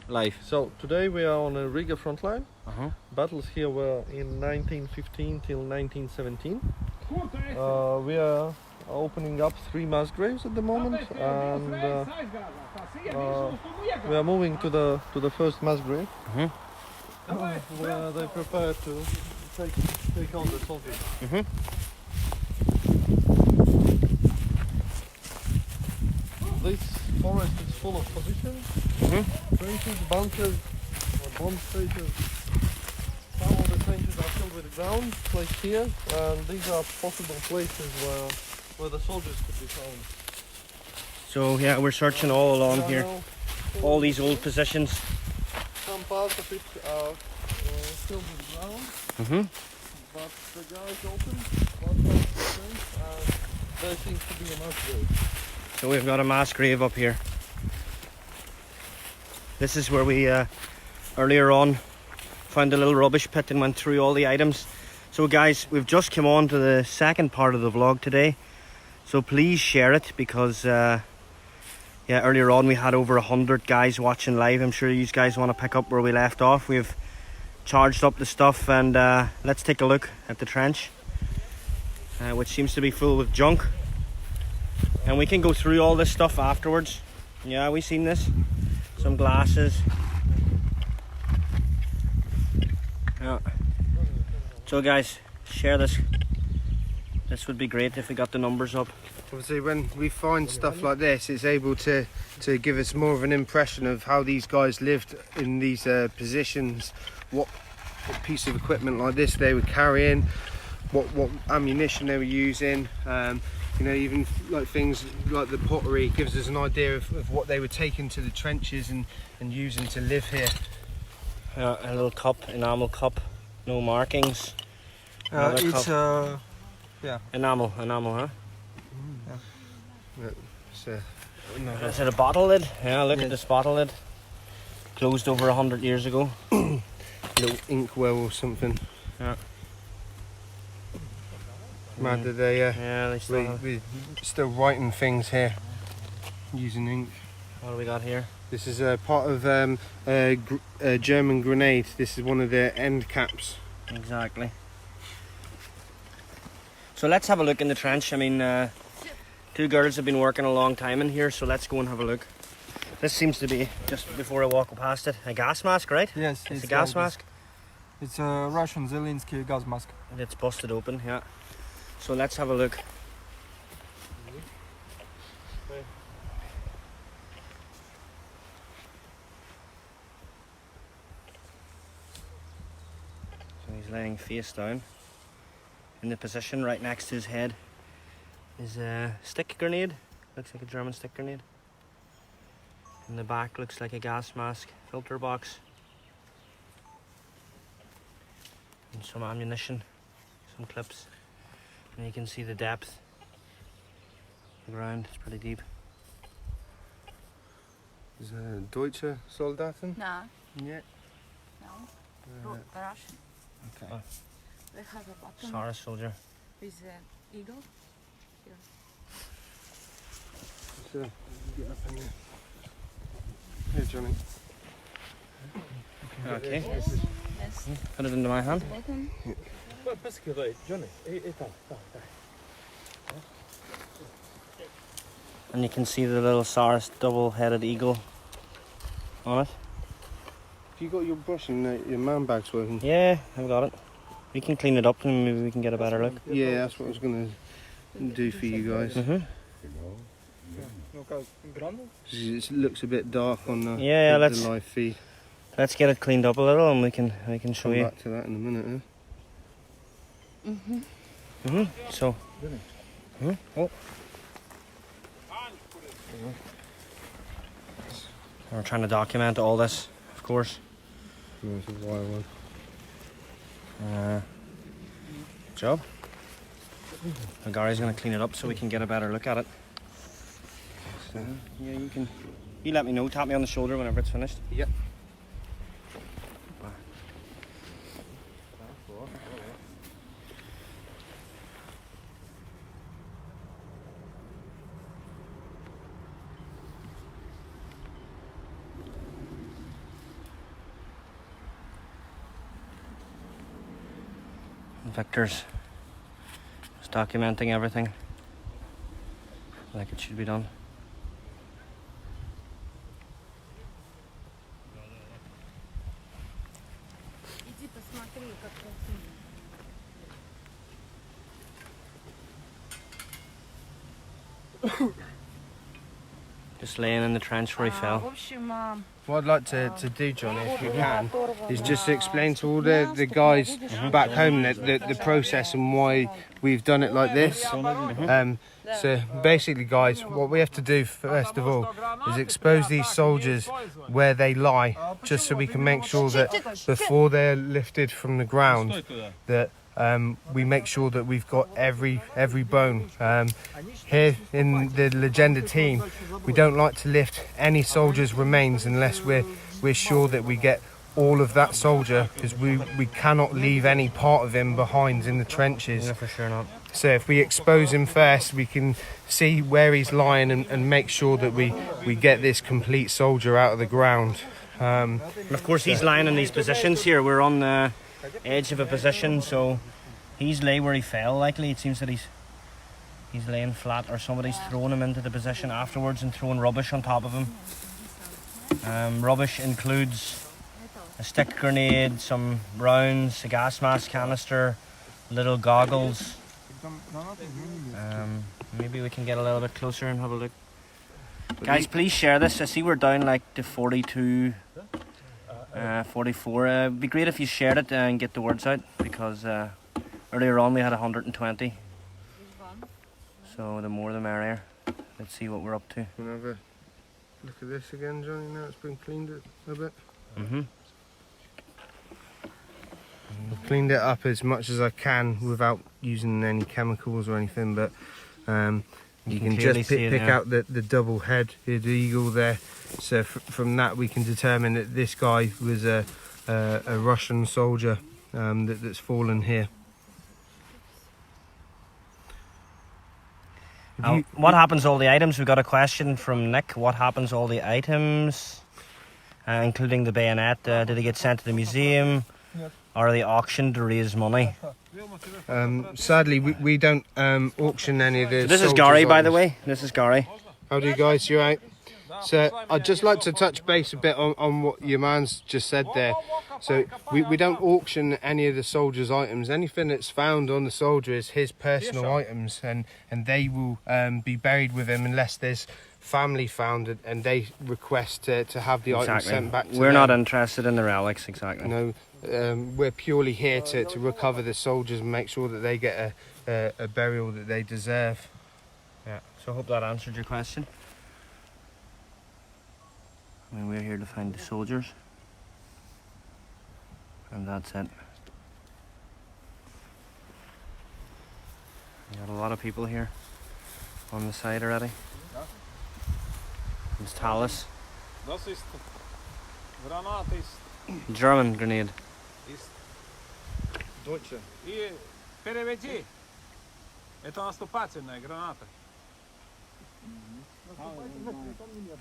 live? So today we are on a Riga front line. Uh-huh. Battles here were in 1915 till 1917. We are opening up 3 mass graves at the moment, and we are moving to the first mass grave, where they prepare to take on the soldiers. This forest is full of positions, trenches, bunkers, bomb stations. Some of the trenches are filled with ground, like here, and these are possible places where the soldiers could be found. So yeah, we're searching all along here, all these old positions. Some parts of it are filled with ground, but the guys opened one part of the trench, and there seems to be a mass grave. So we've got a mass grave up here. This is where we earlier on found a little rubbish pit and went through all the items. So guys, we've just come on to the second part of the vlog today, so please share it, because yeah, earlier on we had over 100 guys watching live. I'm sure you guys want to pick up where we left off. We've charged up the stuff, and let's take a look at the trench, which seems to be full of junk, and we can go through all this stuff afterwards. Yeah, we've seen this. Some glasses. Yeah. So guys, share this. This would be great if we got the numbers up. Obviously, when we find stuff like this, it's able to give us more of an impression of how these guys lived in these positions, what piece of equipment like this they were carrying, what ammunition they were using. You know, even like things like the pottery gives us an idea of what they were taking to the trenches and using to live here. A little cup, enamel cup, no markings. It's yeah. Enamel, huh? Is it a bottle lid? Yeah, look at this bottle lid. Closed over 100 years ago. Little inkwell or something. Yeah. Mad that they we're still writing things here using ink. What do we got here? This is a part of a German grenade. This is one of their end caps. Exactly. So let's have a look in the trench. I mean, 2 girls have been working a long time in here, so let's go and have a look. This seems to be, just before I walk past it, a gas mask, right? Yes, it's a gas mask. It's a Russian Zelensky gas mask. And it's busted open, yeah. So let's have a look. So he's laying face down. In the position right next to his head is a stick grenade. Looks like a German stick grenade. In the back looks like a gas mask, filter box. And some ammunition, some clips. And you can see the depth. The ground is pretty deep. Is a Deutsche Soldaten? No. Yeah. No. Russian. Okay. Oh. They have a button Sorry, soldier. with an eagle. So, get up in there. Here, Johnny. Okay. Yes. Put it into my hand. Button. And you can see the little Saurus double-headed eagle on it. Have you got your brush and your man bag's working? Yeah, I've got it. We can clean it up and maybe we can get a better look. Yeah, that's what I was going to do for you guys. It looks a bit dark on the, Yeah, the live feed. Let's get it cleaned up a little and we can show Come you. back to that in a minute. So. Oh. We're trying to document all this, of course. It's a wire one. Job. And Gary's going to clean it up so we can get a better look at it. So, yeah, you let me know, tap me on the shoulder whenever it's finished. Yep. Victor's just documenting everything like it should be done. Иди посмотри, как красиво. Just laying in the trench where he В fell. общем, What I'd like to do, Johnny, if you can, is just to explain to all the guys back home the process and why we've done it like this. So basically, guys, what we have to do first of all is expose these soldiers where they lie, just so we can make sure that before they're lifted from the ground, that we make sure that we've got every bone. Here in the Legenda team, we don't like to lift any soldier's remains unless we're sure that we get all of that soldier, because we cannot leave any part of him behind in the trenches. Yeah, for sure not. So if we expose him first, we can see where he's lying and make sure that we get this complete soldier out of the ground. And of course he's lying in these positions here. We're on the edge of a position, so he's lay where he fell. Likely it seems that he's laying flat, or somebody's thrown him into the position afterwards and throwing rubbish on top of him. Rubbish includes a stick grenade, some rounds, a gas mask canister, little goggles. Maybe we can get a little bit closer and have a look. Guys, please share this. I see we're down like to 42, 44. It'd be great if you shared it and get the words out, because earlier on we had 120. So the more the merrier. Let's see what we're up to. Wanna have a look at this again, Johnny, now it's been cleaned a bit? I've cleaned it up as much as I can without using any chemicals or anything, but you can clearly just see it pick now. out the double-headed eagle there. So from that we can determine that this guy was a Russian soldier that's fallen here. What happens to all the items? We've got a question from Nick. What happens to all the items, including the bayonet? Do they get sent to the museum? Or are they auctioned to raise money? Sadly, we don't auction any of the So this is soldiers' Gary, by the items. way. This is Gary. How do you guys? You right? So I'd just like to touch base a bit on what your man's just said there. So we don't auction any of the soldiers' items. Anything that's found on the soldier is his personal items, and they will be buried with him unless there's family found it and they request to have the items sent back to We're them. not interested in the relics, exactly. No, we're purely here to recover the soldiers and make sure that they get a burial that they deserve. Yeah. So I hope that answered your question. I mean, we're here to find the soldiers. And that's it. We got a lot of people here on the side already. It's Talus. Das ist Granate ist German grenade. Deutsche. и переведи. Это наступательная граната.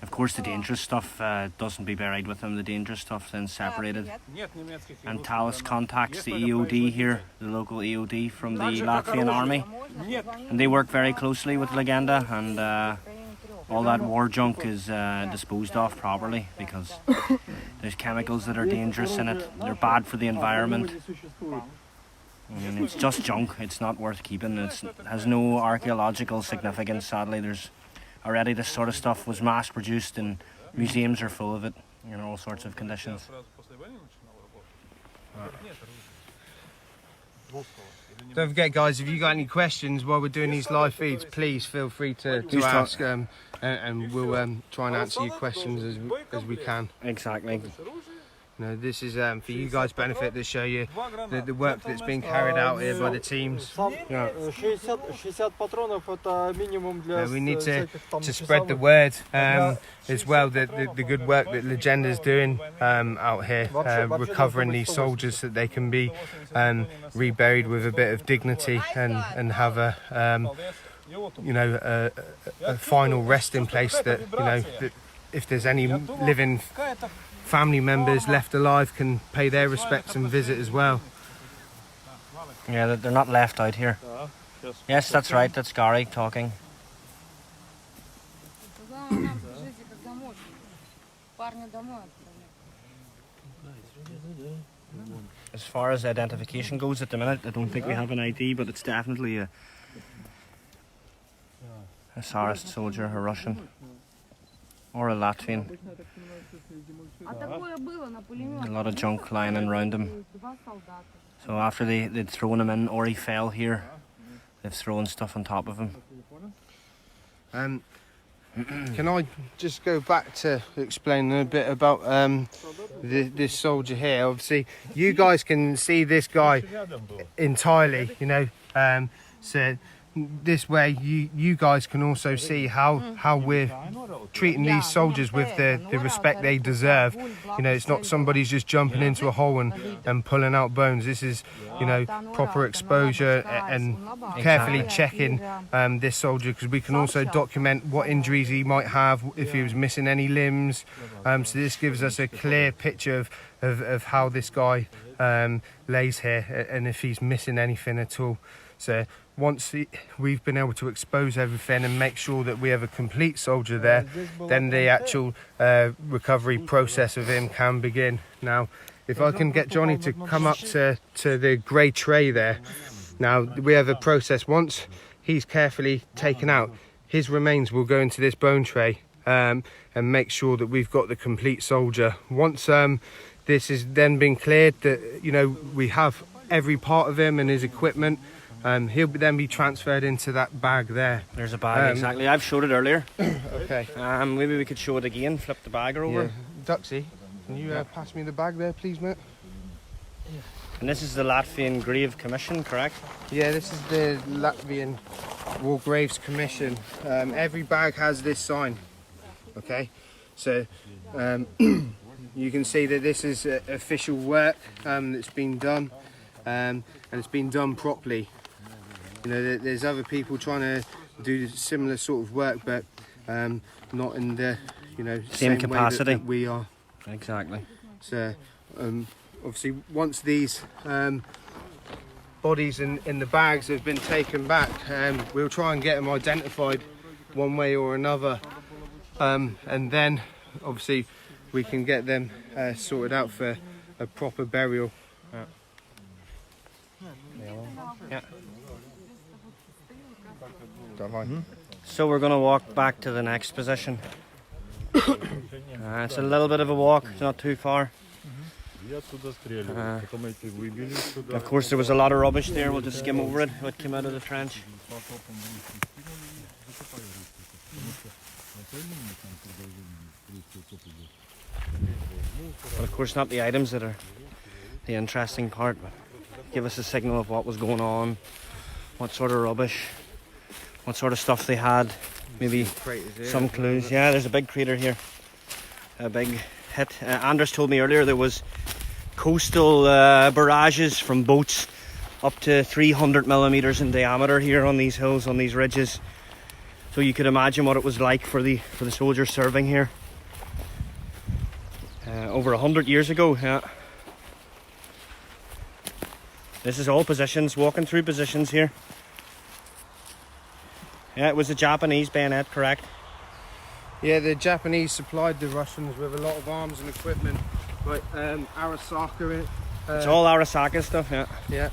Of course, the dangerous stuff doesn't be buried with them. The dangerous stuff then separated. Нет немецких и And русских Talus гранат. contacts the Если это EOD производитель- here, the local EOD from the Так же, как Latvian оружие. army. Нет. And they work very closely with Legenda, and all that war junk is disposed of properly, because there's chemicals that are dangerous in it. They're bad for the environment. I mean, it's just junk. It's not worth keeping. It has no archaeological significance, sadly. There's already this sort of stuff was mass produced, and museums are full of it in all sorts of conditions. Сразу после войны начинал работать. Нет оружия. Русского. Или Don't forget, guys, if you got any questions while we're doing these live feeds, please feel free to Please try- ask, and we'll try and answer your questions as we can. Exactly. You know, this is for you guys' benefit to show you the work that's been carried out here by the teams. Yeah. 60 патронов это минимум для We need to всяких там spread the word as well, the good work that Legenda's doing out here, recovering these soldiers so that they can be reburied with a bit of dignity and have a final resting place that, you know, that if there's any living family members left alive can pay their respects and visit as well. Yeah, they're not left out here. Сейчас Yes, that's right. That's Gary talking. Главное, нам скажите, когда можно. Парня домой отправлять. As far as identification goes at the minute, I don't think we have an ID, but it's definitely a Tsarist soldier, a Russian, or a Latvian. А такое было на пулемёте. A lot of junk lying around him. Два солдата. So after they'd thrown him in, or he fell here, they've thrown stuff on top of him. Can I just go back to explaining a bit about this soldier here? Obviously, you guys can see this guy entirely, you know. So this way, you guys can also see how we're treating these soldiers with the respect they deserve. You know, it's not somebody's just jumping into a hole and pulling out bones. This is, you know, proper exposure and carefully checking this soldier, because we can also document what injuries he might have, if he was missing any limbs. So this gives us a clear picture of how this guy lays here, and if he's missing anything at all. So once we've been able to expose everything and make sure that we have a complete soldier there, then the actual recovery process of him can begin. Now, if I can get Johnny to come up to the grey tray there. Now, we have a process. Once he's carefully taken out, his remains will go into this bone tray and make sure that we've got the complete soldier. Once this has then been cleared, that, you know, we have every part of him and his equipment, he'll then be transferred into that bag there. There's a bag, exactly. I've showed it earlier. Okay. Maybe we could show it again. Flip the bag over. Yeah. Duxie, can you pass me the bag there, please, mate? And this is the Latvian Grave Commission, correct? Yeah, this is the Latvian War Graves Commission. Every bag has this sign. Okay, so you can see that this is official work that's been done, and it's been done properly. You know, there's other people trying to do similar sort of work, but not in the, you know, same capacity way that we are. Exactly. So obviously, once these bodies in the bags have been taken back, we'll try and get them identified one way or another, and then obviously we can get them sorted out for a proper burial. Yeah. Mm-hmm. So we're going to walk back to the next position. It's a little bit of a walk, it's not too far. Of course, there was a lot of rubbish there. We'll just skim over it, what came out of the trench. But of course, not the items that are the interesting part, but give us a signal of what was going on, what sort of rubbish, what sort of stuff they had, maybe some clues. Yeah, there's a big crater here, a big hit. Anders told me earlier there was coastal barrages from boats up to 300 millimeters in diameter here on these hills, on these ridges. So you could imagine what it was like for the soldiers serving here over 100 years ago. Yeah. This is all positions, walking through positions here. Yeah, it was a Japanese bayonet, correct? Yeah, the Japanese supplied the Russians with a lot of arms and equipment, like Arasaka. It's all Arasaka stuff, yeah. Yeah.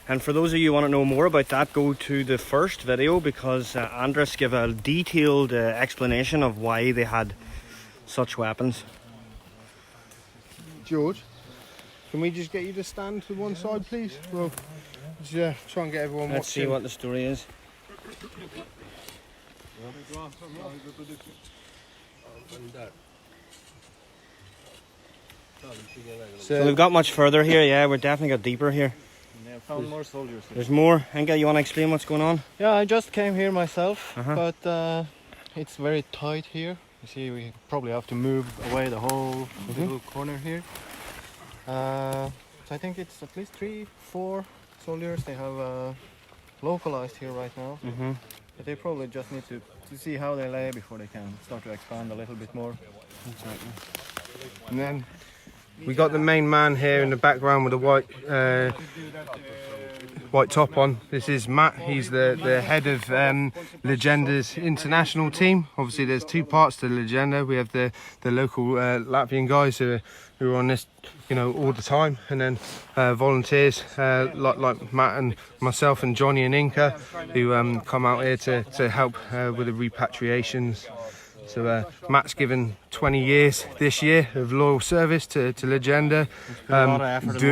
And for those of you who want to know more about that, go to the first video, because Andres gave a detailed explanation of why they had such weapons. George, can we just get you to stand to one side, please? Well, just, try and get everyone Let's watching. see what the story is. So we've got much further here, yeah, we're definitely got deeper here. Yeah, found more soldiers here. There's more. Enga, you want to explain what's going on? Yeah, I just came here myself, Uh-huh. but it's very tight here. You see, we probably have to move away the whole little corner here. So I think it's at least 3-4 soldiers they have localized here right now. Mm-hmm. But they probably just need to see how they lay before they can start to expand a little bit more. Exactly. And then we got the main man here in the background with a white top on. This is Matt. He's the head of Legenda's international team. Obviously there's two parts to Legenda. We have the local Latvian guys who are on this, you know, all the time, and then volunteers like Matt and myself and Johnny and Inca, who come out here to help with the repatriations. So Matt's given 20 years this year of loyal service to Legenda,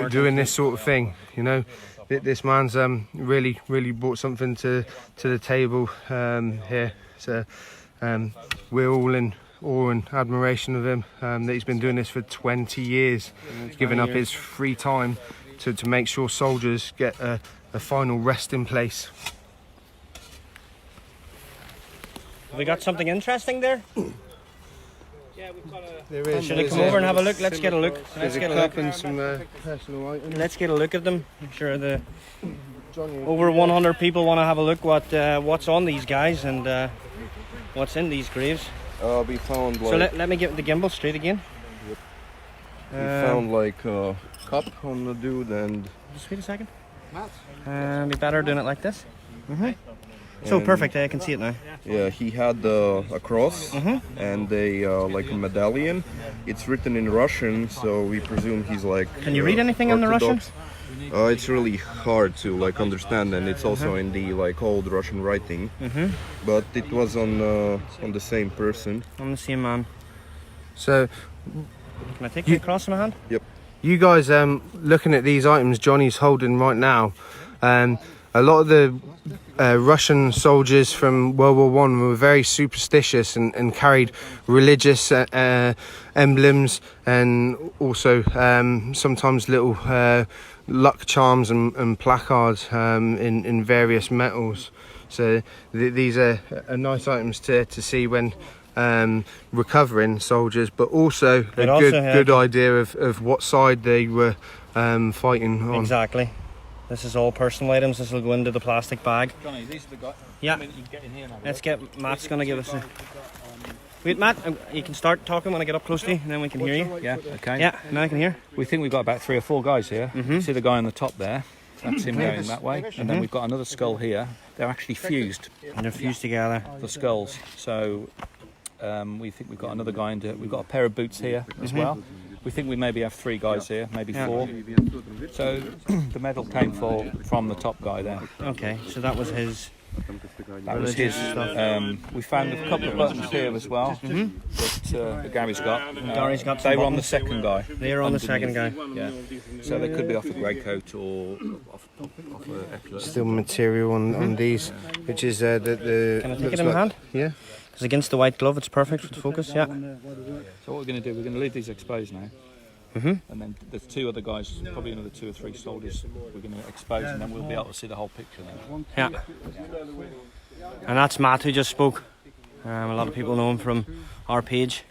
doing this sort of thing, you know. This man's really brought something to the table here. So we're all in awe and admiration of him, that he's been doing this for 20 years, giving up his free time to make sure soldiers get a final resting place. Have we got something interesting there? There is. Should I come over and have a look? Let's get a look. There's a cup and some personal items. Let's get a look at them. I'm sure the over 100 people want to have a look what's on these guys and what's in these graves. We found like... So let me get the gimbal straight again. Yep. We found like a cup on the dude and... Just wait a second. Be better doing it like this. So perfect, I can see it now. Yeah, he had a cross and a like a medallion. It's written in Russian, so we presume he's like... Can you read anything in the Russian? It's really hard to like understand, and it's also in the like old Russian writing. But it was on the same person. On the same man. So, can I take the cross in my hand? Yep. You guys, looking at these items Johnny's holding right now, a lot of the Russian soldiers from World War I were very superstitious and carried religious emblems, and also sometimes little luck charms and placards in various metals. So these are nice items to see when recovering soldiers, but also a good idea of what side they were fighting on. Exactly. This is all personal items. This will go into the plastic bag. Johnny, these are the guys. Yeah. You can get in here now. Let's get Matt's going to give us a... Wait, Matt, you can start talking when I get up close to you, and then we can hear you. Yeah, okay. Yeah, now I can hear. We think we've got about 3 or 4 guys here. See the guy on the top there? That's him going that way. And then we've got another skull here. They're actually fused. And they're fused together. The skulls. So we think we've got another guy we've got a pair of boots here as well. We think we maybe have 3 guys here, maybe 4. So the medal came from the top guy there. Okay, so that was his... That was his stuff. We found a couple of buttons here as well that Gary's got. Gary's got they were on the second guy. They were on the second guy. Yeah. So they could be off a grey coat or off a... Still material on these, which is the... Can I take it in my hand? Yeah. Because against the white glove, it's perfect for the focus, yeah. So what we're going to do, we're going to leave these exposed now. And then there's 2 other guys, probably another 2 or 3 soldiers we're going to expose, and then we'll be able to see the whole picture then. Yeah. And that's Matt who just spoke. A lot of people know him from our page.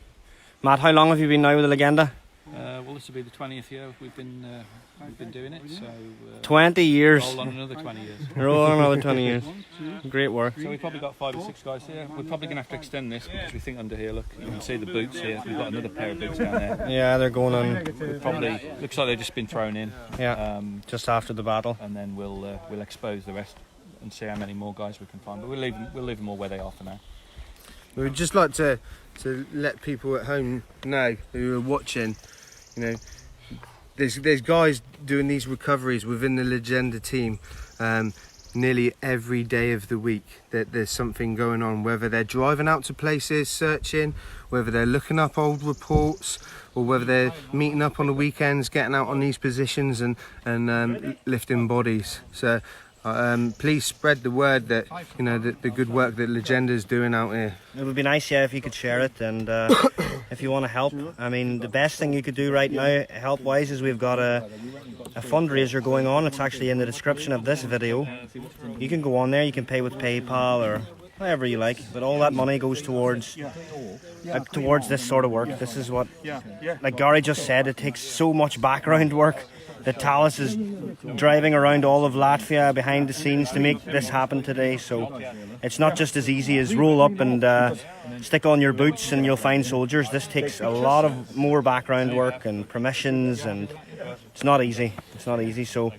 Matt, how long have you been now with the Legenda? Well, this will be the 20th year we've been doing it, so... 20 years. Roll on another 20 years. Roll on another 20 years. Great work. So we've probably got 5 or 6 guys here. We're probably going to have to extend this because we think under here, look, you can see the boots here. We've got another pair of boots down there. Yeah, they're going on. Probably, looks like they've just been thrown in. Yeah, just after the battle. And then we'll expose the rest and see how many more guys we can find. But we'll leave them all where they are for now. We would just like to let people at home know who are watching, you know, there's guys doing these recoveries within the Legenda team nearly every day of the week. That there's something going on, whether they're driving out to places searching, whether they're looking up old reports, or whether they're meeting up on the weekends, getting out on these positions and lifting bodies. So please spread the word that, you know, the good work that Legenda's doing out here. It would be nice, yeah, if you could share it, and if you want to help. I mean, the best thing you could do right now, help-wise, is we've got a fundraiser going on. It's actually in the description of this video. You can go on there, you can pay with PayPal or however you like, but all that money goes towards this sort of work. This is what, like Gary just said, it takes so much background work that Talis is driving around all of Latvia behind the scenes to make this happen today. So it's not just as easy as roll up and stick on your boots and you'll find soldiers. This takes a lot of more background work and permissions, and it's not easy. It's not easy. So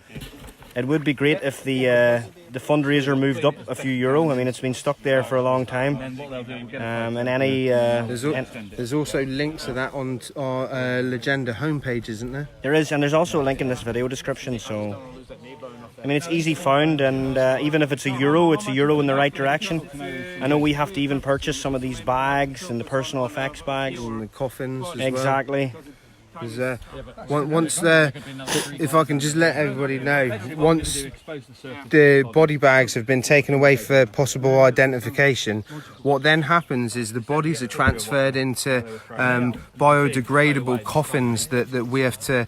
it would be great if the fundraiser moved up a few euro. I mean, it's been stuck there for a long time. And any there's also links to that on our Legenda homepage, isn't there? There is, and there's also a link in this video description. So I mean, it's easy found, and even if it's a euro in the right direction. I know we have to even purchase some of these bags and the personal effects bags and the coffins as exactly. Well. Once if I can just let everybody know, once the body bags have been taken away for possible identification, what then happens is the bodies are transferred into biodegradable coffins that we have to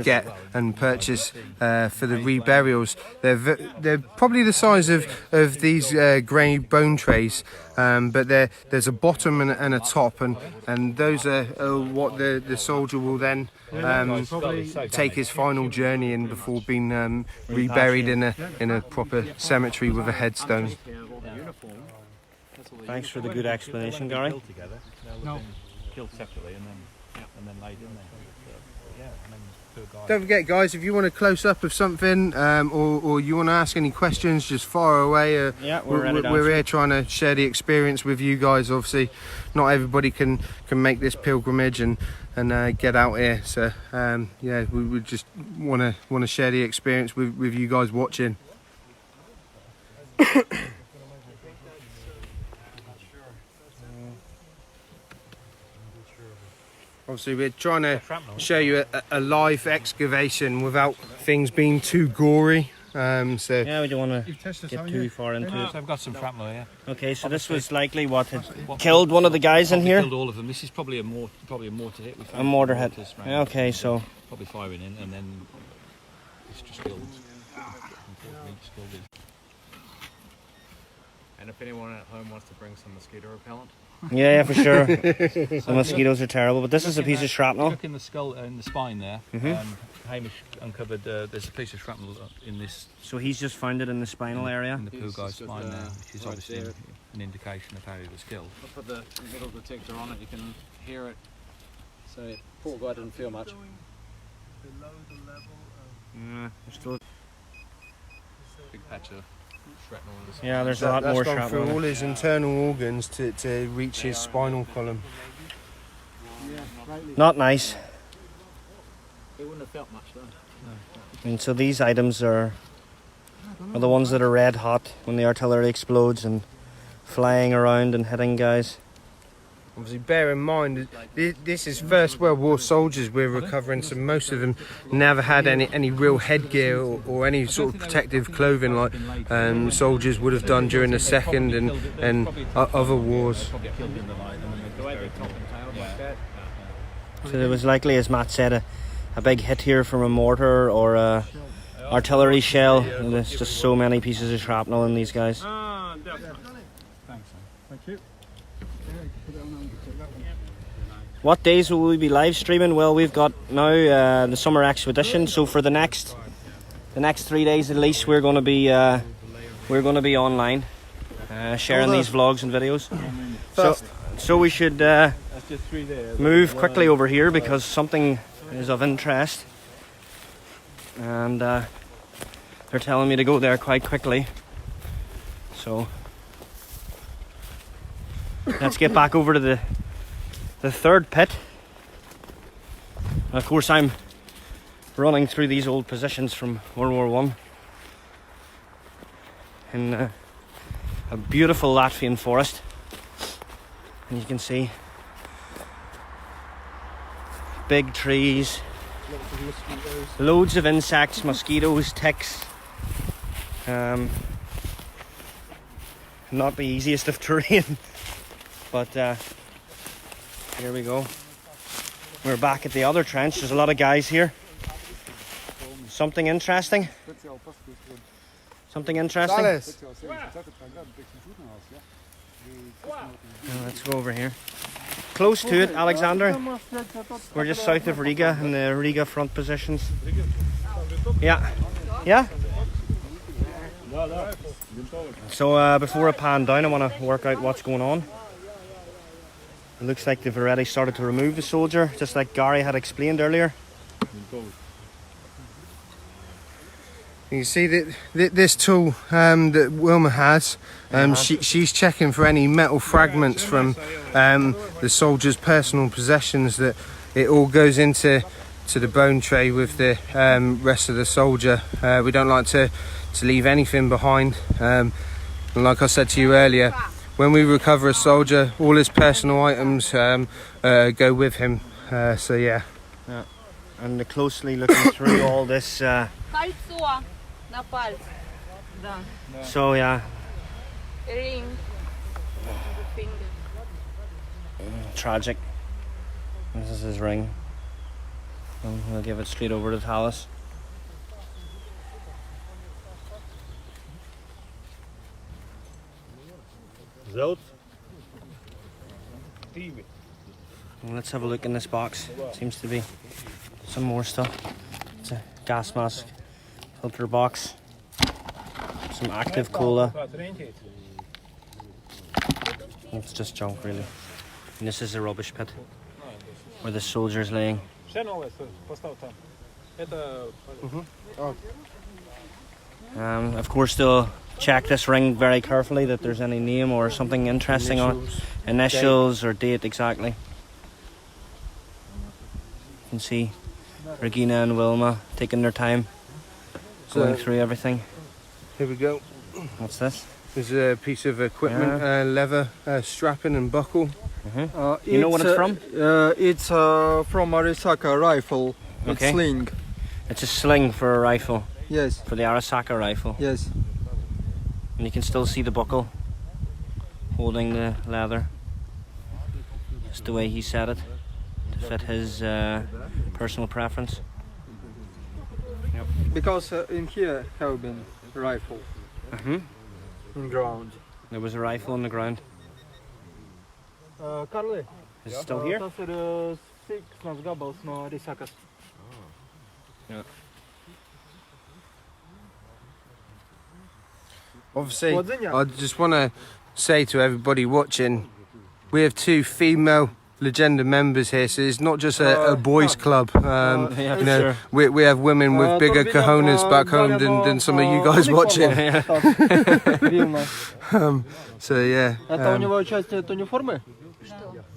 get and purchase for the reburials. They're probably the size of these grey bone trays. But there's a bottom and a top, and those are what the soldier will then take his final journey in before being reburied in a proper cemetery with a headstone. Thanks for the good explanation, Gary. No. Killed separately and then laid in there. Don't forget, guys, if you want a close-up of something or you want to ask any questions, just fire away. We're here trying to share the experience with you guys. Obviously, not everybody can make this pilgrimage and get out here. So, we just want to share the experience with you guys watching. Obviously, we're trying to show you a live excavation without things being too gory. Yeah, we don't want to get too far into it. So I've got some shrapnel here. Okay, so this was likely what had killed one of the guys in here? Killed all of them. This is probably a mortar hit. A mortar hit. Okay, so probably firing in, and then it's just killed. And if anyone at home wants to bring some mosquito repellent. Yeah, for sure. The mosquitoes are terrible, but this is a piece of shrapnel. Look in the skull, in the spine there. Hamish uncovered. There's a piece of shrapnel in this. So he's just found it in the spinal area. In the poor guy's spine there, which is obviously an indication of how he was killed. I put the metal detector on it. You can hear it. So poor guy didn't feel much. Yeah, there's still big patch of shrapnel. Yeah, there's a lot more gone shrapnel. Through all his internal organs to reach his spinal column. Not nice. He wouldn't have felt much though. And so these items are the ones that are red hot when the artillery explodes and flying around and hitting guys. Obviously, bear in mind this is First World War soldiers we're recovering, so most of them never had any real headgear or any sort of protective clothing like soldiers would have done during the Second and other wars. So there was likely, as Matt said, a big hit here from a mortar or a artillery shell. And there's just so many pieces of shrapnel in these guys. Thank you. What days will we be live streaming? Well, we've got now the Summer Expedition. So for the next 3 days at least, we're going to be online, sharing these vlogs and videos. So we should move quickly over here because something is of interest, and they're telling me to go there quite quickly. So let's get back over to the third pit. And of course, I'm running through these old positions from World War One in a beautiful Latvian forest, and you can see big trees, loads of insects, mosquitoes, ticks. Not the easiest of terrain, but here we go. We're back at the other trench. There's a lot of guys here. Something interesting? Something interesting? Let's go over here. close to it, Alexander. We're just south of Riga in the Riga front positions. Yeah. Yeah? So before I pan down, I want to work out what's going on. It looks like they've already started to remove the soldier, just like Gary had explained earlier. You can see that this tool that Wilma has, she's checking for any metal fragments from the soldier's personal possessions, that it all goes into the bone tray with the rest of the soldier. We don't like to leave anything behind. And like I said to you earlier, when we recover a soldier, all his personal items go with him. So yeah. And closely looking through all this. Кольцо на пальце. Да. So yeah. Ring. Finger. Tragic. This is his ring. And we'll give it straight over to Tallis. And let's have a look in this box. Seems to be some more stuff. It's a gas mask, filter box, some active cola. It's just junk really. And this is a rubbish pit where the soldier's laying. Of course they'll check this ring very carefully that there's any name or something interesting on it. Initials or date exactly. You can see Regina and Wilma taking their time going through everything. Here we go. What's this? There's a piece of equipment, leather strapping and buckle. You know what it's from? It's from Arisaka rifle. It's Okay. sling. It's a sling for a rifle, Yes, for the Arisaka rifle. yes. And you can still see the buckle holding the leather. Just the way he set it to fit his personal preference. Because in here have been rifle in ground. There was a rifle on the ground. Karli, Is it still here? tas ir sīkstnas gabals no Arisakas. Obviously, Podziņā. I just want to say to everybody watching, we have two female Legenda members here, so it's not just a boys' club. Yeah, You know, sure. we have women with bigger cojones back home than some of you guys watching. So yeah. Это у него часть от униформы?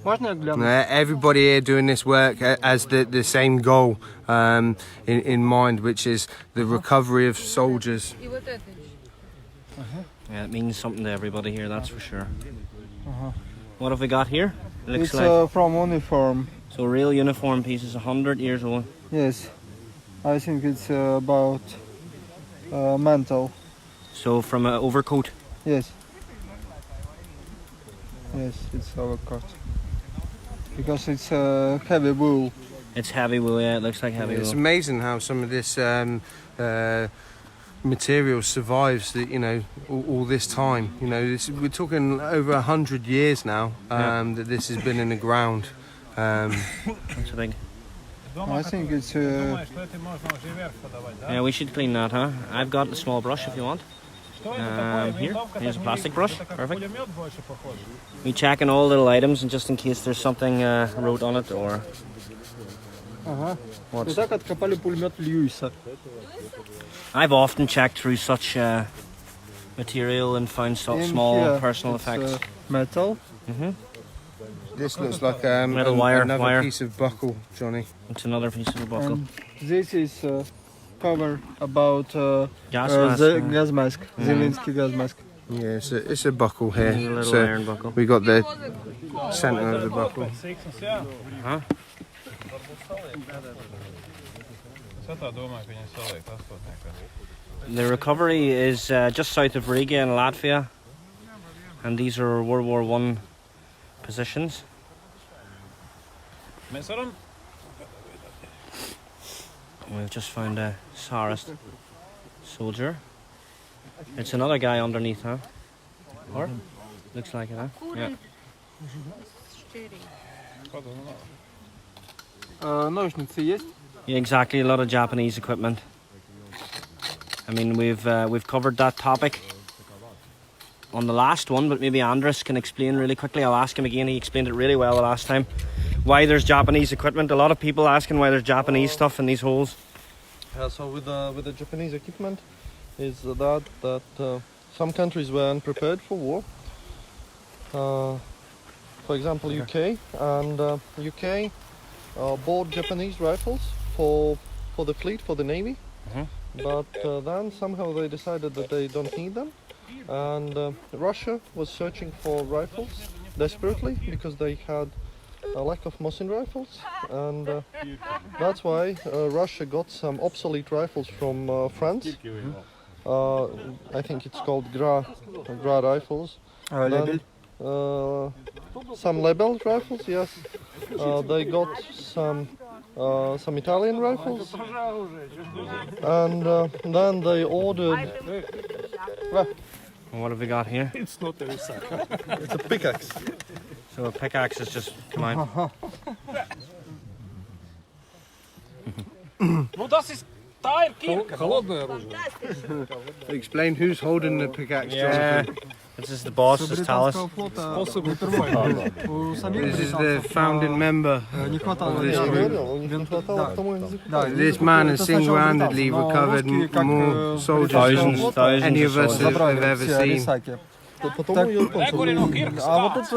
Можно я гляну? Everybody here doing this work has the same goal in mind, which is the recovery of soldiers. И вот это еще. Yeah, it means something to everybody here, that's for sure. What have we got here? Looks It's like from uniform. so real uniform pieces, 100 years old. Yes. I think it's about mantle. So from an overcoat. Yes. Yes, it's overcoat. Because it's heavy wool. It's heavy wool, yeah, it looks like heavy It's wool. amazing how some of this material survives all this time. You know, we're talking over 100 years now that this has been in the ground. That's a big. I think it's Yeah, we should clean that, huh? I've got a small brush if you want. Here's a plastic brush, perfect. We checking all little items and just in case there's something wrote on it or Вот так откопали пулемет Льюиса. I've often checked through such material and found small here, personal it's, effects. Metal. This looks like Metal wire, another piece of buckle, Johnny. It's another piece of the buckle. And this is cover about Gas the mask. gas mask. Zelensky gas mask. Yeah, it's a buckle here. A little So iron buckle. we got the centre of the buckle. Huh? The recovery is just south of Riga in Latvia, and these are World War I positions. We've just found a Tsarist soldier. It's another guy underneath, huh? Or looks like it, huh? Yeah. Ножницы есть? Yeah, exactly, a lot of Japanese equipment. I mean, we've covered that topic on the last one, but maybe Andres can explain really quickly. I'll ask him again. He explained it really well the last time. Why there's Japanese equipment. A lot of people asking why there's Japanese stuff in these holes. So with the Japanese equipment, is that some countries were unprepared for war. For example, UK and UK bought Japanese rifles for the fleet, for the navy. But then somehow they decided that they don't need them, and Russia was searching for rifles desperately because they had a lack of Mosin rifles, and that's why Russia got some obsolete rifles from France. I think it's called Gra rifles. Then, some labeled rifles, yes. They got some Italian rifles, and then they ordered. What have we got here? It's not a Risaka. It's a pickaxe. So a pickaxe has just come out. Explain who's holding the pickaxe, Yeah, Jonathan. this is the boss, this is Talis. This is the founding member of this group. This man has single-handedly recovered more soldiers than any of us have ever seen. А вот тут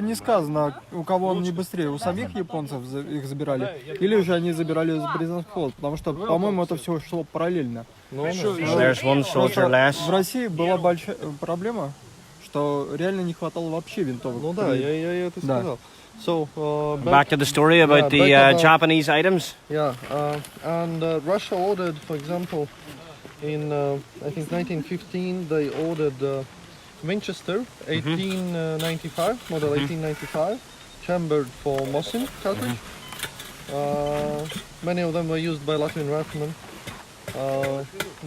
не сказано, у кого он не быстрее, у самих японцев их забирали, или же они забирали из британских флот, потому что, по-моему, это все шло параллельно. There's one soldier less. В России была большая проблема, что реально не хватало вообще винтовок. Ну да, я это сказал. So Back to the story about the Japanese items. Yeah, and Russia ordered, for example, in I think 1915, they ordered Winchester 1895, model 1895, chambered for Mosin cartridge. Many of them were used by Latvian riflemen.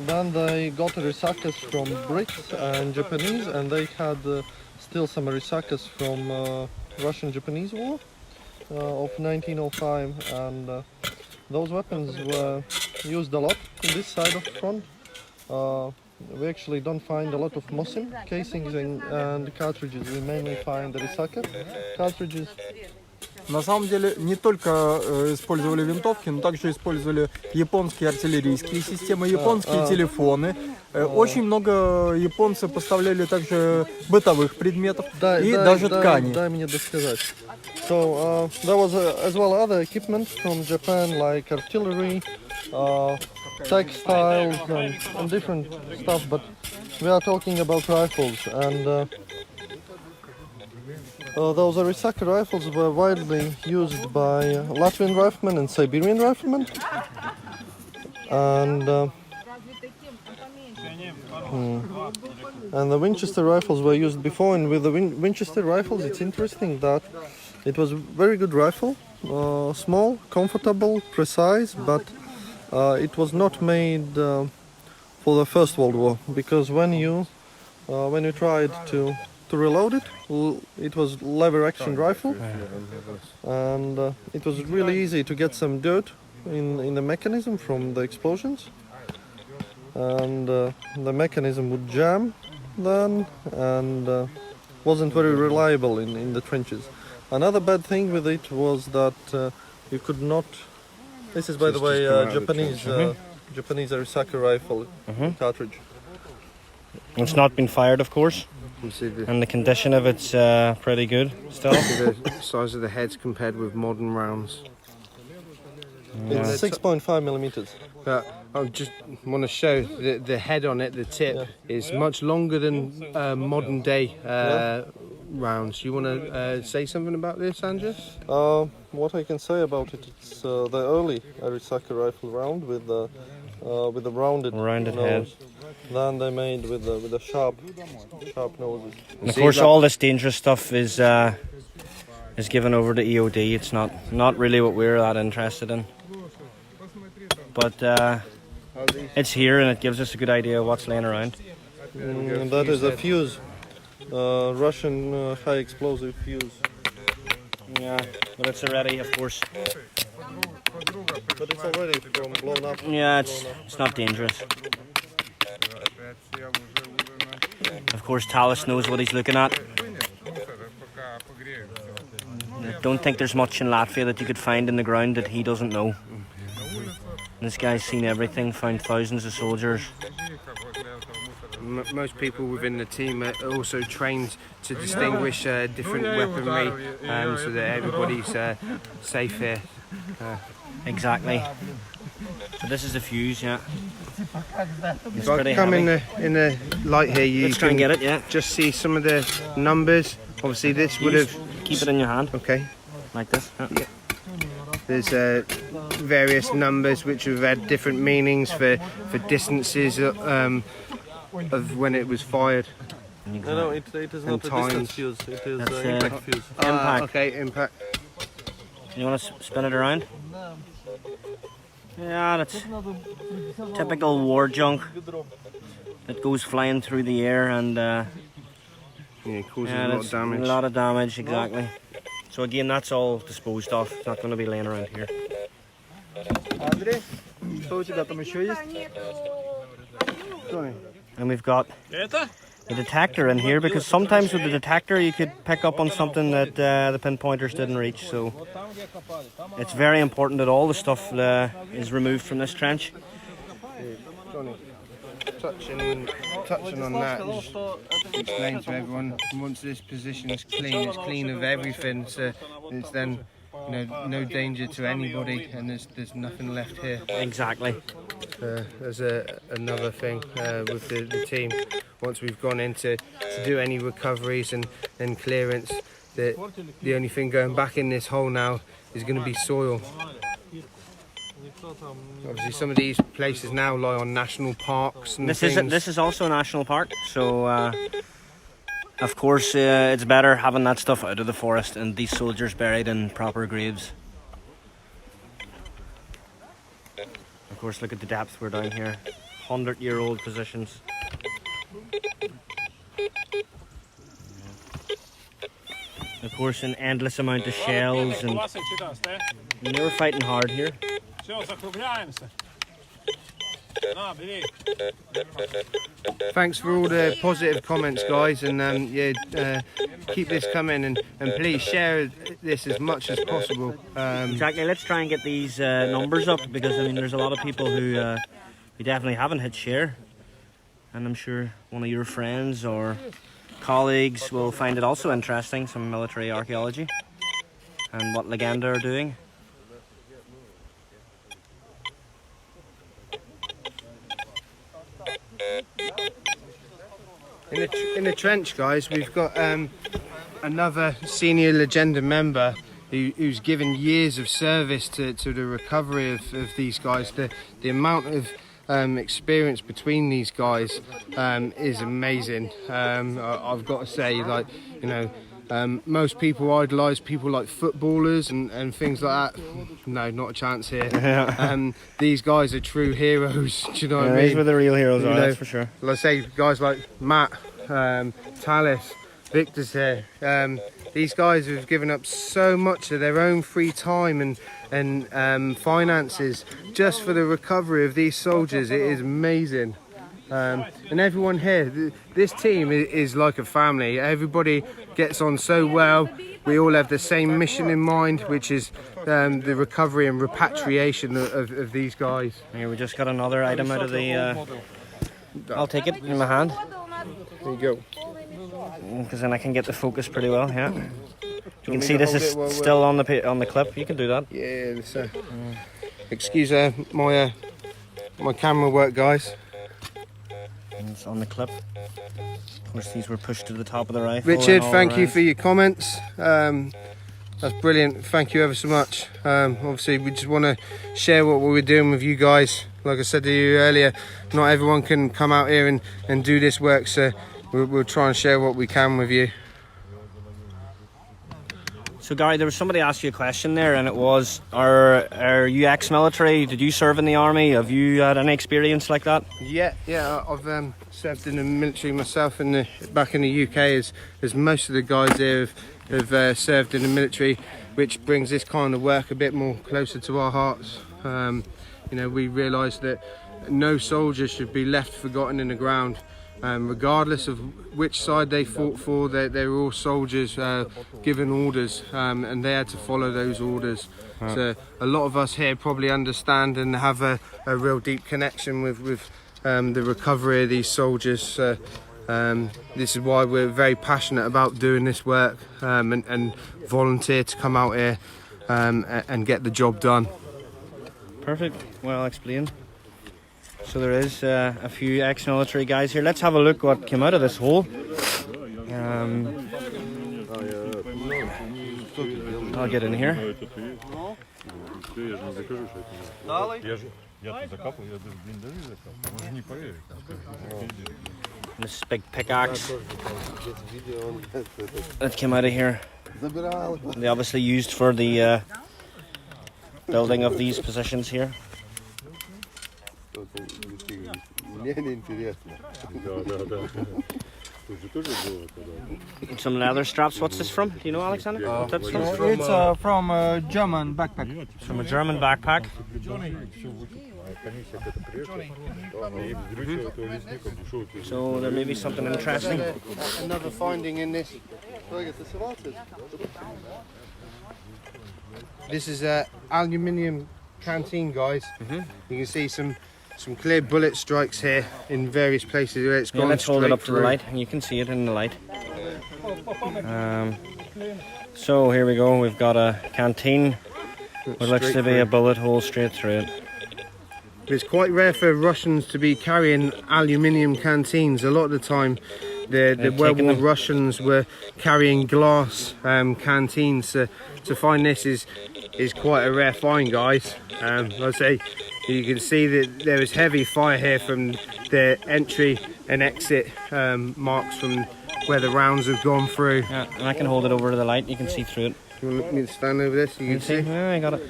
Then they got Risakas from Brits and Japanese, and they had still some Risakas from Russian-Japanese war of 1905, and those weapons were used a lot on this side of the front. We actually don't find a lot of Mosin casings and cartridges. We mainly find the Risaka cartridges. На самом деле не только использовали винтовки, но также использовали японские артиллерийские системы, японские телефоны. Очень много японцы поставляли также бытовых предметов и даже ткани. Дай мне досказать. So there was as well other equipment from Japan, like artillery, textiles and different stuff, but we are talking about rifles, and those Arisaka rifles were widely used by Latvian riflemen and Siberian riflemen, and the Winchester rifles were used before. And with the Winchester rifles, it's interesting that it was a very good rifle, small, comfortable, precise, but it was not made for the First World War, because when you tried to reload it, it was lever action rifle, and it was really easy to get some dirt in the mechanism from the explosions, and the mechanism would jam then, and wasn't very reliable in the trenches. Another bad thing with it was that you could not. This is, by the way, Japanese Arisaka rifle cartridge. It's not been fired, of course, and the condition of it's pretty good still. The size of the heads compared with modern rounds. It's 6.5 millimeters. I just want to show the head on it, the tip, is much longer than modern day rounds. You want to say something about this, Andres? What I can say about it, it's the early Arisaka rifle round with the rounded nose. head. Then they made with the sharp noses. And of course, all this dangerous stuff is given over to EOD. It's not really what we're that interested in, but it's here and it gives us a good idea of what's laying around. And that is a fuse, Russian high explosive fuse. Yeah, but it's already, of course. But it's already blown up. Yeah, it's not dangerous. Of course, Tallis knows what he's looking at. I don't think there's much in Latvia that you could find in the ground that he doesn't know. This guy's seen everything, found thousands of soldiers. Most people within the team are also trained to distinguish different weaponry so that everybody's safe here. Exactly. So this is the fuse, yeah. It's If I pretty come heavy. in the light here, you Let's try can and get it, yeah. just see some of the numbers. Obviously, this would have. Keep it in your hand, Okay. like this. Yeah. There's various numbers which have had different meanings for distances of when it was fired. No, it is not a times. distance fuse. It is That's, impact fuse. Impact. Okay, impact. You want to spin it around? Yeah, that's typical war junk that goes flying through the air and Yeah, it causes a lot of that's damage. a lot of damage, exactly. So again, that's all disposed of. It's not going to be laying around here. Андрей, что у тебя там еще есть? And we've got a detector in here because sometimes with the detector you could pick up on something that the pinpointers didn't reach. So it's very important that all the stuff is removed from this trench. Touching on that, just explain to everyone, once this position is it's clean of everything, so it's then no danger to anybody, and there's nothing left here. Exactly. There's another thing with the team. Once we've gone in to do any recoveries and clearance, the only thing going back in this hole now is going to be soil. Obviously, some of these places now lie on national parks and things. This is also a national park, so of course it's better having that stuff out of the forest and these soldiers buried in proper graves. Of course, look at the depth we're down here. 100-year-old positions. Of course, an endless amount of shells, and they were fighting hard here. Thanks for all the positive comments, guys, and keep this coming, and please share this as much as possible. Exactly. Let's try and get these numbers up, because I mean there's a lot of people who definitely haven't hit share, and I'm sure one of your friends or colleagues will find it also interesting, some military archaeology and what Legenda are doing. In the trench, guys, we've got another senior Legenda member who's given years of service to the recovery of these guys. The amount of experience between these guys is amazing. I've got to say, like, most people idolise people like footballers and things like that. No, not a chance here. These guys are true heroes. Do you know what I mean? These were the real heroes, that's for sure. Let's say guys like Matt, Tallis, Victor's here. These guys have given up so much of their own free time and finances just for the recovery of these soldiers. It is amazing. And everyone here, this team is like a family. Everybody gets on so well. We all have the same mission in mind, which is the recovery and repatriation of these guys. Here we just got another item out of the... I'll take it in my hand. There you go. Because then I can get the focus pretty well, yeah. You can see this is still on the clip. You can do that. Yeah, this, excuse my camera work, guys. And it's on the clip. Of course, these were pushed to the top of the rifle. Richard, thank you for your comments. That's brilliant. Thank you ever so much. Obviously, we just want to share what we were doing with you guys. Like I said to you earlier, not everyone can come out here and do this work, so we'll try and share what we can with you. So Gary, there was somebody asked you a question there, and it was, are you ex-military? Did you serve in the army? Have you had any experience like that? Yeah, I've served in the military myself back in the UK, as most of the guys here have served in the military, which brings this kind of work a bit more closer to our hearts. You know, we realise that no soldier should be left forgotten in the ground. Regardless of which side they fought for, they were all soldiers given orders, and they had to follow those orders. So a lot of us here probably understand and have a real deep connection with the recovery of these soldiers. This is why we're very passionate about doing this work, and volunteer to come out here and get the job done. Perfect. Well explained. So there is a few ex-military guys here. Let's have a look what came out of this hole. I'll get in here. This big pickaxe that came out of here. They obviously used for the building of these positions here. Some leather straps. What's this from? Do you know, Alexander? What that's from? It's from a German backpack. From a German backpack. So there may be something interesting. Another finding in this. This is a aluminium canteen, guys. You can see some clear bullet strikes here in various places where it's gone. Let's hold it up to through. the light, and you can see it in the light. So here we go. We've got a canteen. What looks to be a bullet hole straight through it. It's quite rare for Russians to be carrying aluminium canteens. A lot of the time, the World War Russians were carrying glass canteens. To find this is quite a rare find, guys. I'll say you can see that there is heavy fire here from the entry and exit marks from where the rounds have gone through. Yeah, and I can hold it over to the light. You can see through it. You want me to stand over this? You can see. Yeah, I got it.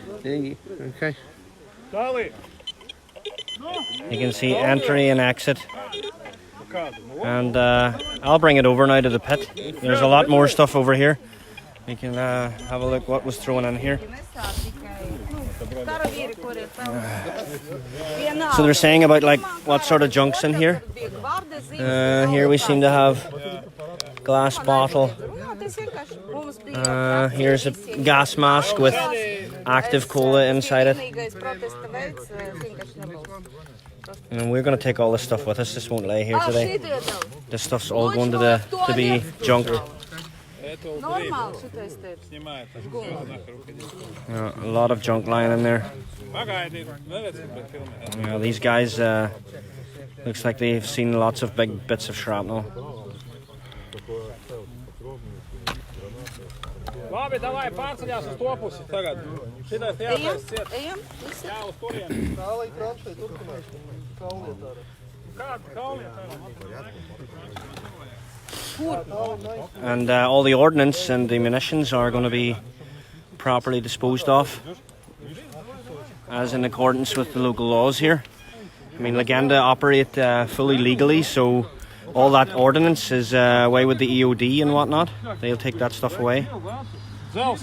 Okay. You can see entry and exit. And I'll bring it over now to the pit. There's a lot more stuff over here. We can have a look what was thrown in here. So they're saying about like what sort of junk's in here. Here we seem to have glass bottle. Here's a gas mask with active cola inside it. And we're going to take all this stuff with us. This won't lay here today. This stuff's all going to be junked. A lot of junk lying in there. Yeah, these guys looks like they've seen lots of big bits of shrapnel. And all the ordnance and the munitions are going to be properly disposed of, as in accordance with the local laws here. I mean, Legenda operate fully legally, so all that ordnance is away with the EOD and whatnot. They'll take that stuff away. So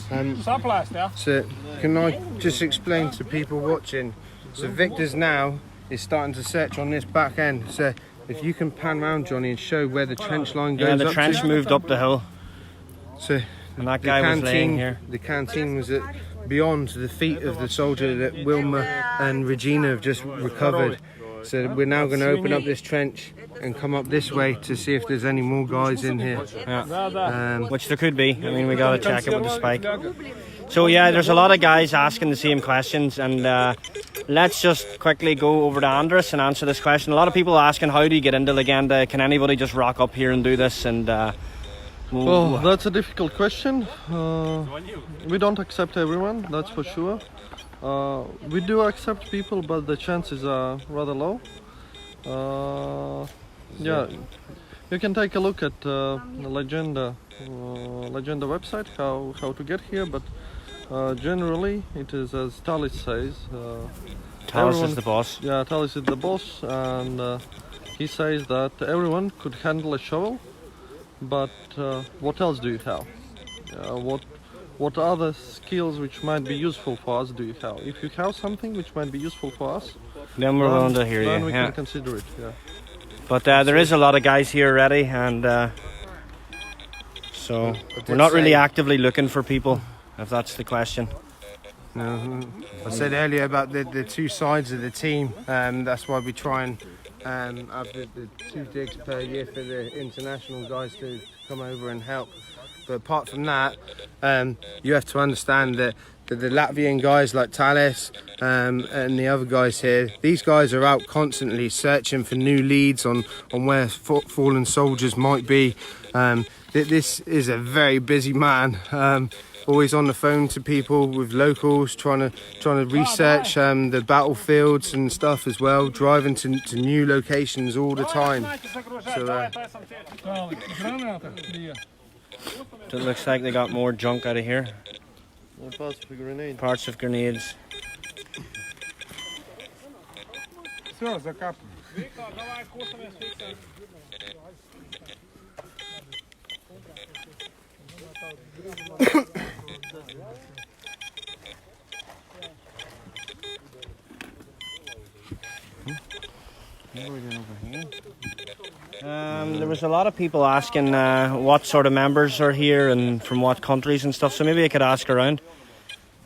can I just explain to people watching? So Victor's now is starting to search on this back end. So if you can pan round, Johnny, and show where the trench line goes. Yeah, the up trench to. moved up the hill. So and that guy was laying here. The canteen was beyond the feet of the soldier that Wilma and Regina have just recovered. So we're now going to open up this trench and come up this way to see if there's any more guys in here. Yeah. Which there could be. I mean, we got to check it with the spike. So yeah, there's a lot of guys asking the same questions, and let's just quickly go over to Andres and answer this question. A lot of people are asking, how do you get into Legenda? Can anybody just rock up here and do this? And well, that's a difficult question. We don't accept everyone, that's for sure. We do accept people, but the chances are rather low. Yeah, you can take a look at the Legenda website, how to get here, but generally it is as Talis says. Talis is the boss. Yeah, Talis is the boss, and he says that everyone could handle a shovel, but what else do you have? What other skills which might be useful for us do you have? If you have something which might be useful for us, Then we're willing to hear then you. we Yeah. can consider it. Yeah. But there is a lot of guys here already, and so we're not really actively looking for people, if that's the question. No, I said earlier about the two sides of the team, that's why we try and have the 2 digs per year for the international guys to come over and help. But apart from that, you have to understand that the Latvian guys like Thales and the other guys here, these guys are out constantly searching for new leads on where fallen soldiers might be. This is a very busy man. Always on the phone to people with locals, trying to research the battlefields and stuff as well, driving to new locations all the time. So it looks like they got more junk out of here. Parts of a grenade. Parts of grenades. Все, закапывай. There was a lot of people asking what sort of members are here and from what countries and stuff, so maybe I could ask around.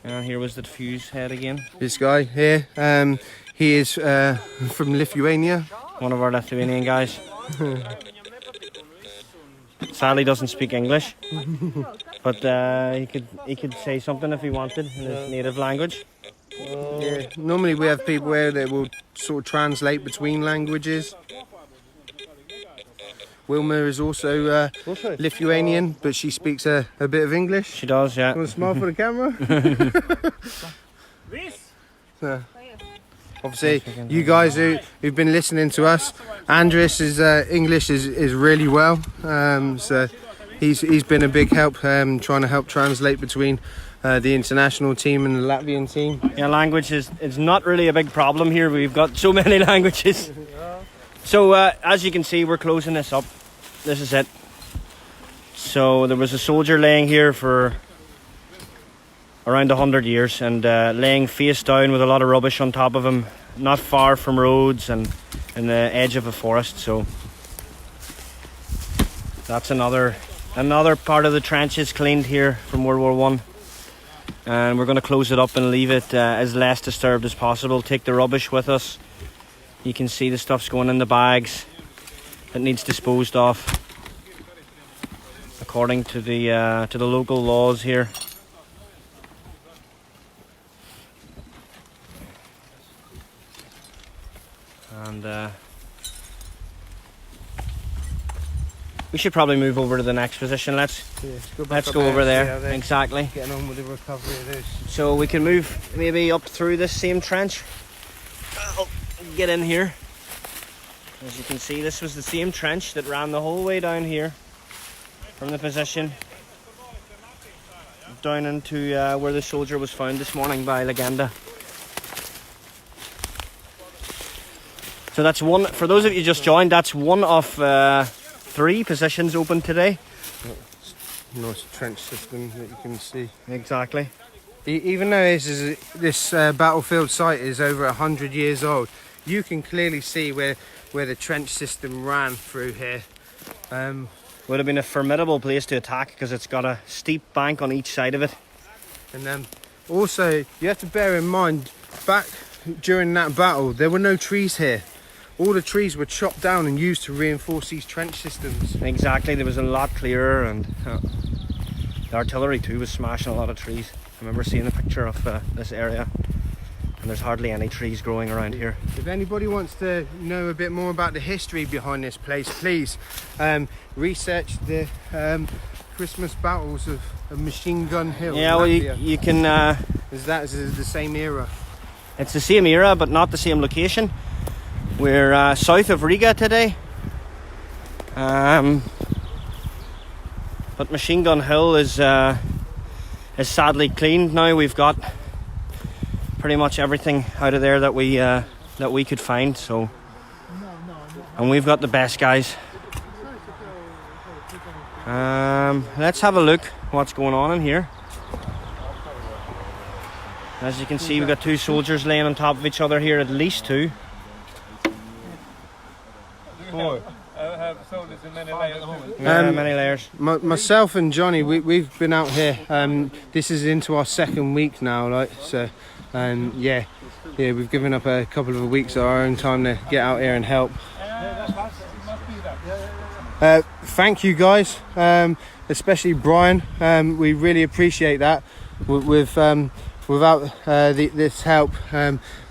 Here was the fuse head again. This guy here, he is from Lithuania. One of our Lithuanian guys. Sadly doesn't speak English, but he could say something if he wanted in his native language. Yeah, normally we have people here that will sort of translate between languages. Wilma is also Lithuanian, but she speaks a bit of English. She does, yeah. You want to smile for the camera? So, obviously, you guys who've been listening to us, Andres' English is really well. So he's been a big help trying to help translate between the international team and the Latvian team. Yeah, language is not really a big problem here. We've got so many languages. So as you can see, we're closing this up. This is it. So there was a soldier laying here for around 100 years and laying face down with a lot of rubbish on top of him, not far from roads and in the edge of a forest. So that's another part of the trenches cleaned here from World War I. And we're going to close it up and leave it as less disturbed as possible. Take the rubbish with us. You can see the stuff's going in the bags. It needs disposed of according to the local laws here. And we should probably move over to the next position. Let's go over there. Exactly. Getting on with the recovery of this. So we can move maybe up through this same trench. I'll get in here. As you can see, this was the same trench that ran the whole way down here from the position down into where the soldier was found this morning by Legenda. So that's one, for those of you just joined, that's one of 3 positions open today. Nice trench system that you can see. Exactly. Even though this battlefield site is over 100 years old, you can clearly see where the trench system ran through here. Would have been a formidable place to attack because it's got a steep bank on each side of it. And also, you have to bear in mind, back during that battle, there were no trees here. All the trees were chopped down and used to reinforce these trench systems. Exactly, there was a lot clearer, and the artillery too was smashing a lot of trees. I remember seeing a picture of this area, and there's hardly any trees growing around here. If anybody wants to know a bit more about the history behind this place, please research the Christmas battles of Machine Gun Hill. Yeah, well, you can... That is the same era. It's the same era, but not the same location. We're south of Riga today. But Machine Gun Hill is sadly cleaned now. We've got pretty much everything out of there that we could find. So, and we've got the best guys. Let's have a look what's going on in here. As you can see, we've got two soldiers laying on top of each other here, at least two. Many layers. Myself and Johnny, we've been out here. This is into our second week now, like so. Yeah, we've given up a couple of weeks of our own time to get out here and help. Thank you guys, especially Brian. We really appreciate that. Without this help,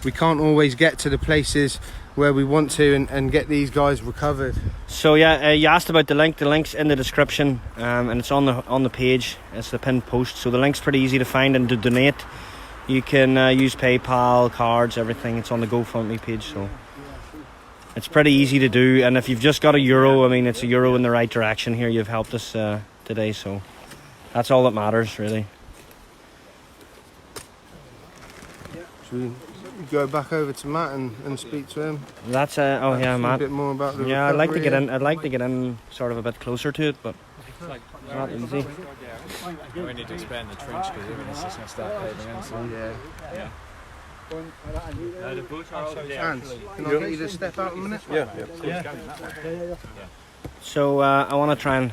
we can't always get to the places where we want to and get these guys recovered. So yeah, you asked about the link. The link's in the description, and it's on the page. It's the pinned post. So the link's pretty easy to find and to donate. You can use PayPal, cards, everything. It's on the GoFundMe page. So it's pretty easy to do. And if you've just got €1, I mean, it's €1 in the right direction here. You've helped us today, so that's all that matters, really. Should we go back over to Matt and speak to him? That's oh yeah, Matt. A bit more about the I'd like to get recovery. in. I'd like to get in sort of a bit closer to it, but it's not easy. We need to expand the trench because everything's just going to start caving in. So. Yeah. The boots are over there. Hands, can I get you to step out a minute? Yeah. So I want to try and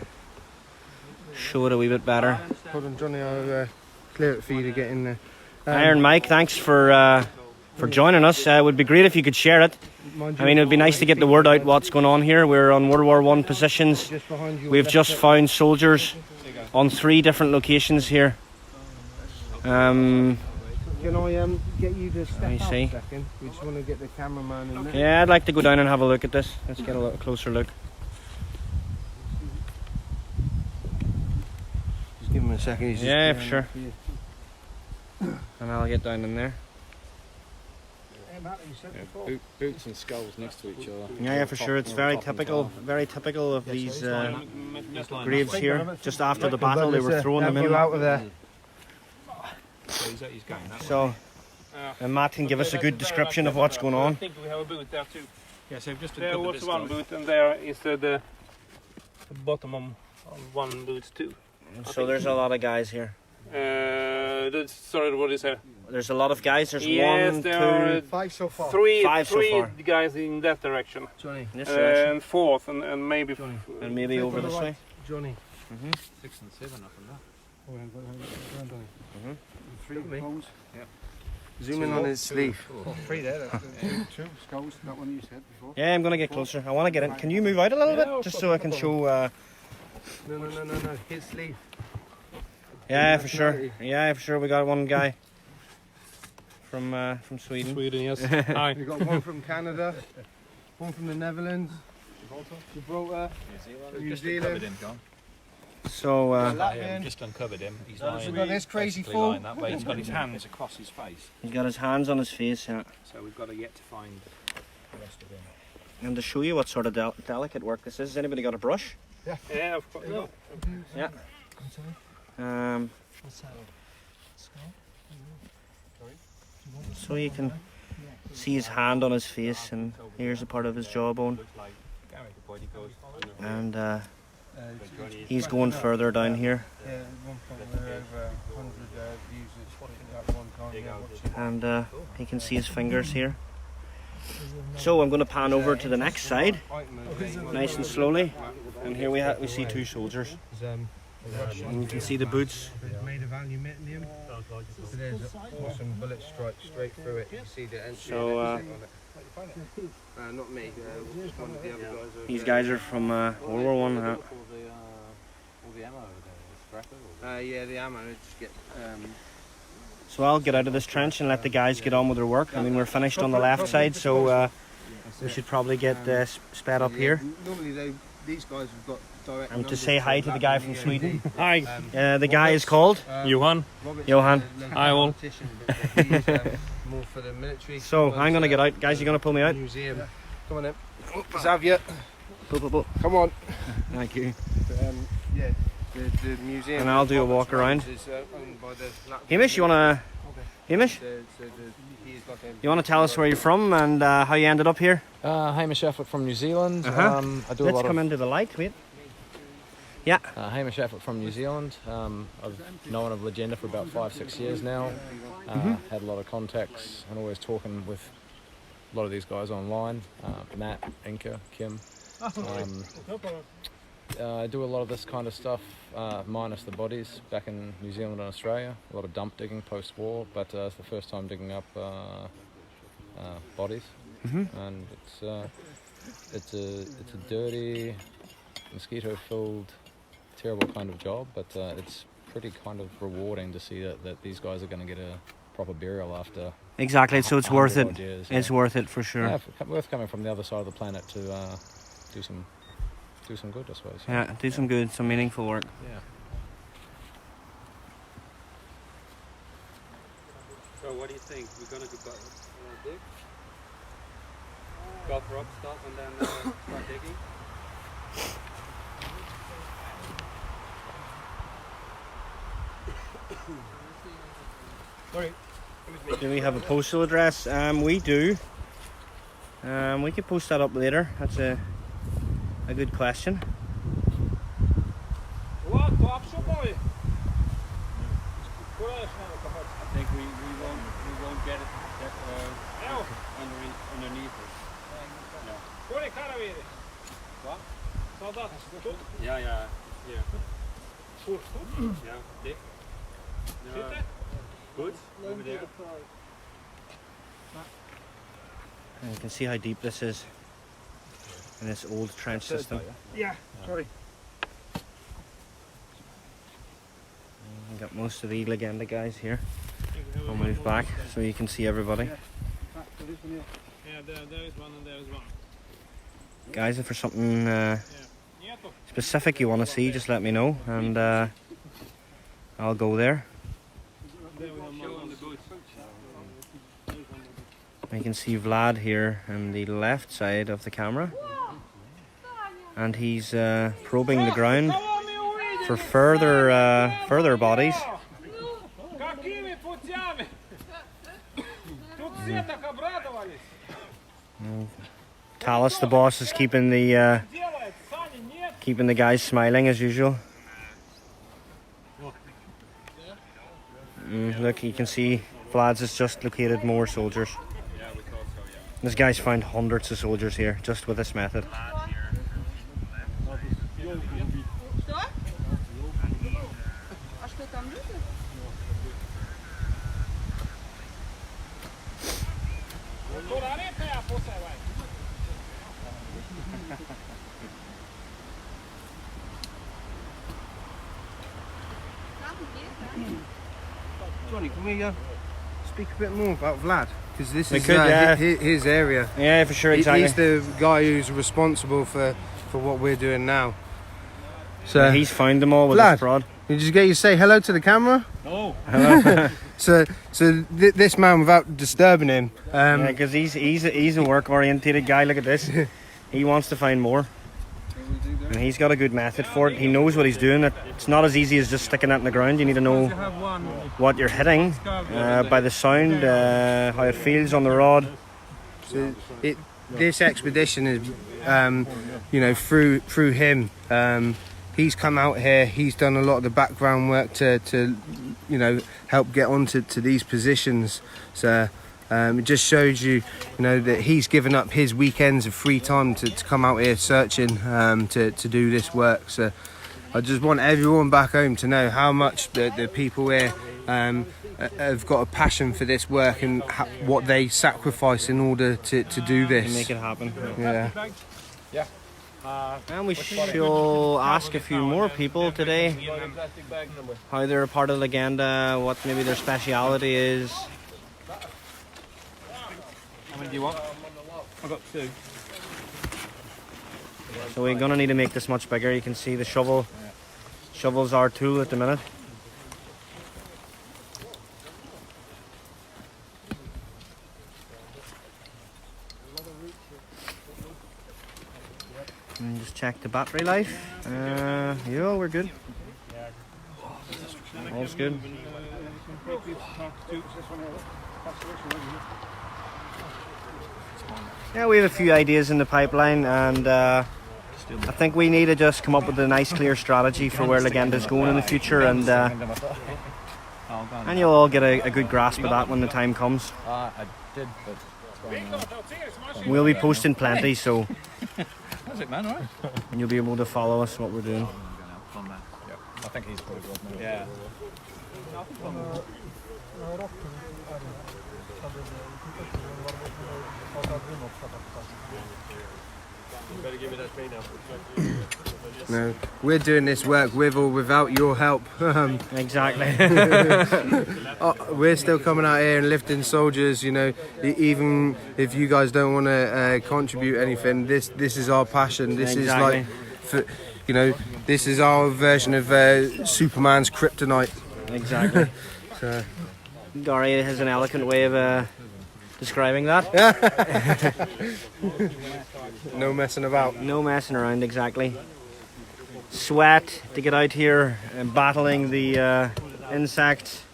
show it a wee bit better. Hold on, Johnny. I'll clear it for you to get in there. Iron Mike, thanks for joining us. It would be great if you could share it. I mean, it would be nice to get the word out what's going on here. We're on WW1 Positions. We've just found soldiers on 3 different locations here. Can I get you to step Let me out see. a second? We just want to get the cameraman in there. Yeah, I'd like to go down and have a look at this. Let's get a little closer look. Just give him a second. He's just Yeah, down for sure. for you. And I'll get down in there. Boots and skulls next to each other. Yeah, for sure. It's very typical of these graves here. Just after the battle, they were throwing them Have in. you out of there. So, and Matt can give us a good description of what's going on. I think we have a boot there too. Yeah, so just to There cover was this one stuff. boot, and there is the bottom of one boot too. So there's a lot of guys here. Sorry, what is it? There's a lot of guys. There's Yes, 1, 2, there are 5 so far. three 5 so far. guys in that direction, Johnny. this direction, and fourth, and maybe and maybe over this way. Johnny. 6 and 7 up and that. Zoom in on his sleeve. Yeah, I'm gonna get closer. I want to get in. Can you move out a little bit, just so I can show? No. His sleeve. Yeah, for sure. Yeah, for sure. We got one guy from Sweden. Sweden. Yes. Hi. We got one from Canada, one from the Netherlands, Gibraltar, New Just Zealand. uncovered him, John. So Yeah, we just uncovered him. He's lying. We got this crazy basically fool. lying that way. He's got his hands across his face. he's got his hands on his face, yeah. So we've got to yet to find the rest of him. And to show you what sort of delicate work this is, has anybody got a brush? Yeah, of course. Yeah. So you can see his hand on his face, and here's a part of his jawbone, and he's going further down here, Yeah, one point we're over 100 views at one time. Yeah, watching. and you can see his fingers here. So I'm going to pan over to the next side, nice and slowly, and here we see 2 soldiers, and you can see the boots. It's made of aluminium. So there's some bullet strikes straight through it. You can see the entry. So and everything on it. Not me. One of the other guys. over these there. guys are from World War One. All the ammo over there, Yeah, the ammo. Just get. So I'll get out of this trench and let the guys get on with their work. I mean, we're finished on the left side, so we should probably get sped up here. Normally, these guys have got direct. And to say hi to the guy from Sweden. Hi, The guy is called Johan. Johan. Hi, all. More for the military. So I'm gonna get out, guys. You gonna pull me out? Museum. Come on in. Xavier. Come on. Thank you. Yeah. The museum. And I'll do a walk around. Is owned by the Latvian- Hamish, you wanna? Hamish, he's like a- you wanna tell us where you're from and how you ended up here? Hamish Effort from New Zealand. Uh-huh. I do a Let's lot come of into the light. Wait. Yeah. Hamish Affleck from New Zealand. I've known of Legenda for about 5-6 years now. Had a lot of contacts and always talking with a lot of these guys online. Matt, Inca, Kim. I do a lot of this kind of stuff, minus the bodies, back in New Zealand and Australia. A lot of dump digging post-war, but it's the first time digging up bodies. And it's a dirty, mosquito-filled, terrible kind of job, but it's pretty kind of rewarding to see that these guys are going to get a proper burial after. Exactly, so it's worth it. Years, it's worth it for sure. Yeah, worth coming from the other side of the planet to do some good, I suppose. Yeah, do some good, some meaningful work. Yeah. So what do you think? We're gonna dig? Go for up stuff and then start digging? Sorry. Do we have a postal address? We do. We could post that up later. That's a good question. What? boy? I think we won't get it underneath it. No. What? Yeah. Here. Yeah. Dick. Good. Over there. And you can see how deep this is in this old trench system. Yeah. Sorry. We've got most of the Legenda guys here. I'll move back so you can see everybody. Yeah, there is one and there is one. Guys, if there's something specific you want to see, just let me know and I'll go there. You can see Vlad here on the left side of the camera, and he's probing the ground for further bodies. Talis, the boss, is keeping the guys smiling as usual. Look, you can see Vlad's has just located more soldiers. This guy's found hundreds of soldiers here just with this method. Johnny, can we speak a bit more about Vlad? Because this is his area. Yeah, for sure, exactly. He's the guy who's responsible for what we're doing now. So he's found them all with Vlad, his prod. Did you get you to say hello to the camera? No. Hello. So this man, without disturbing him, yeah, because he's a work-orientated guy. Look at this. He wants to find more, and he's got a good method for it. He knows what he's doing. It's not as easy as just sticking that in the ground. You need to know what you're hitting by the sound, how it feels on the rod. So this expedition is, through him. He's come out here. He's done a lot of the background work to help get onto these positions. So it just shows you, that he's given up his weekends of free time to come out here searching to do this work. So I just want everyone back home to know how much the people here have got a passion for this work and what they sacrifice in order to do this. Make it happen. Yeah. And we shall ask a few more people today how they're a part of Legenda, what maybe their speciality is. How many do you want? I've got 2. So we're gonna need to make this much bigger. You can see the shovel. Shovel's our tool at the minute. And just check the battery life. Yeah, we're good. All's good. Yeah, we have a few ideas in the pipeline, and I think we need to just come up with a nice clear strategy for where Legenda's going in the future, and you'll all get a good grasp of that when the time comes. I did, but We'll be posting plenty, so That's it, man, right? you'll be able to follow us what we're doing. I think he's pretty good. Yeah. No, we're doing this work with or without your help. Exactly. We're still coming out here and lifting soldiers, you know, even if you guys don't want to contribute anything, this is our passion. This is like, you know, this is our version of Superman's kryptonite. Exactly. So. Gary has an eloquent way of describing that. No messing about. No messing around, exactly. Sweat to get out here and battling the insects.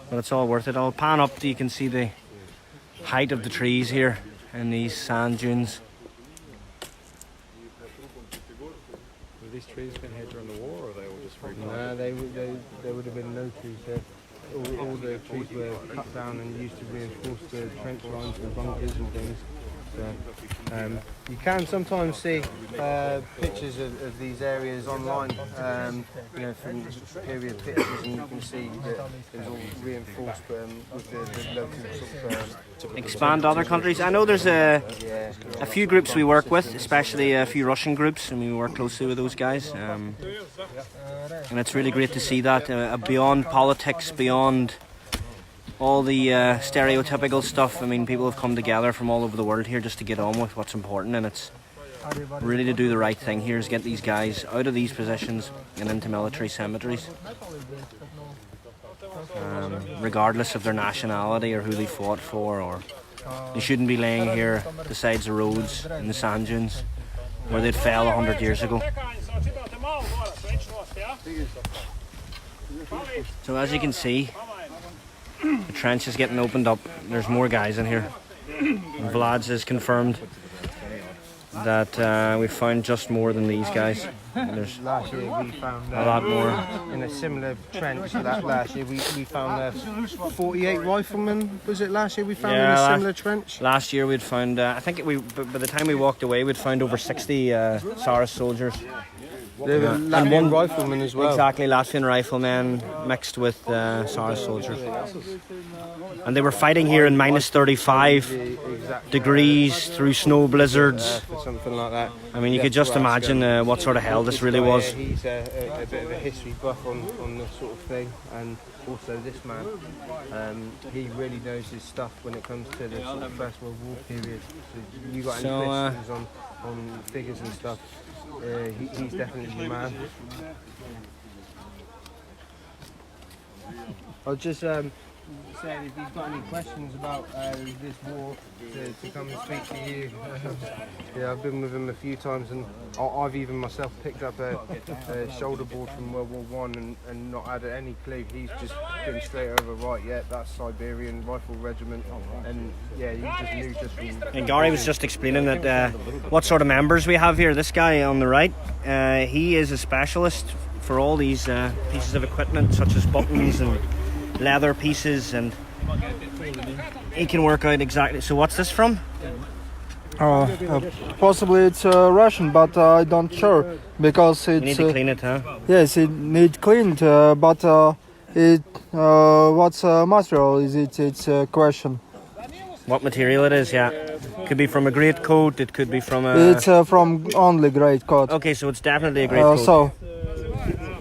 But it's all worth it. I'll pan up so you can see the height of the trees here in these sand dunes. Were these trees been here during the war, or they all just replanted? No, there would have been no trees there. All the trees were cut down and used to reinforce the trench lines and bunkers and things. So, you can sometimes see pictures of these areas online, you know, from period pictures, and you can see that it was all reinforced with the local sort of, expand to other countries. I know there's a few groups we work with, especially a few Russian groups, and we work closely with those guys. And it's really great to see that beyond politics, beyond all the stereotypical stuff. I mean, people have come together from all over the world here just to get on with what's important, and it's really to do the right thing here is get these guys out of these positions and into military cemeteries, regardless of their nationality or who they fought for. Or they shouldn't be laying here beside the roads in the sand dunes where they'd fell 100 years ago. So as you can see, the trench is getting opened up. There's more guys in here. Vlad's has confirmed that we found just more than these guys. There's last year we found a lot more. In a similar trench to that last year. We found 48 riflemen. Was it last year we found in a similar trench? Last year we'd found, I think by the time we walked away, we'd found over 60 Tsarist soldiers. They were Latvian riflemen as well. Exactly, Latvian riflemen mixed with Tsarist soldiers. And they were fighting here in minus 35 degrees through snow blizzards. Something like that. I mean, you could just imagine what sort of hell this really was. He's a bit of a history buff on this sort of thing, and also this man, he really knows his stuff when it comes to the sort of First World War period. So you got any questions on figures and stuff? He's definitely the man. I'll just say if you've got any questions about this war, to come and speak to you. Yeah, I've been with him a few times, and I've even myself picked up a shoulder board from World War I and not had any clue. He's just been straight over, right, yeah, that's Siberian Rifle Regiment, and yeah, he just knew just from... And Gary was just explaining that what sort of members we have here. This guy on the right, he is a specialist for all these pieces of equipment, such as buttons and leather pieces, and he can work out exactly. So what's this from? Possibly it's Russian, but I don't sure because it's. You need to clean it, huh? Yes, it needs cleaned, but what's material is it? It's a question. What material it is? Yeah, could be from a great coat. It could be from a. It's from only great coat. Okay, so it's definitely a great coat. So,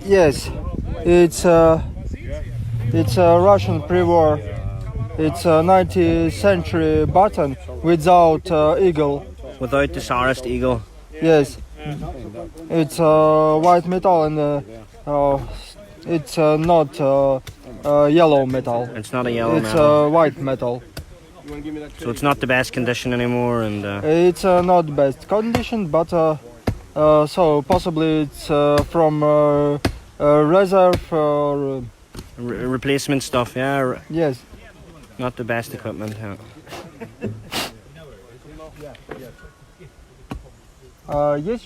yes, it's a Russian pre-war. It's a 19th century button without eagle. Without the Tsarist eagle. Yes, it's white metal and it's not yellow metal. It's not a yellow it's metal. It's white metal. So it's not the best condition anymore, and it's not the best condition, but so possibly it's from reserve or replacement stuff. Yeah. Yes. Not the best equipment. Yeah. Есть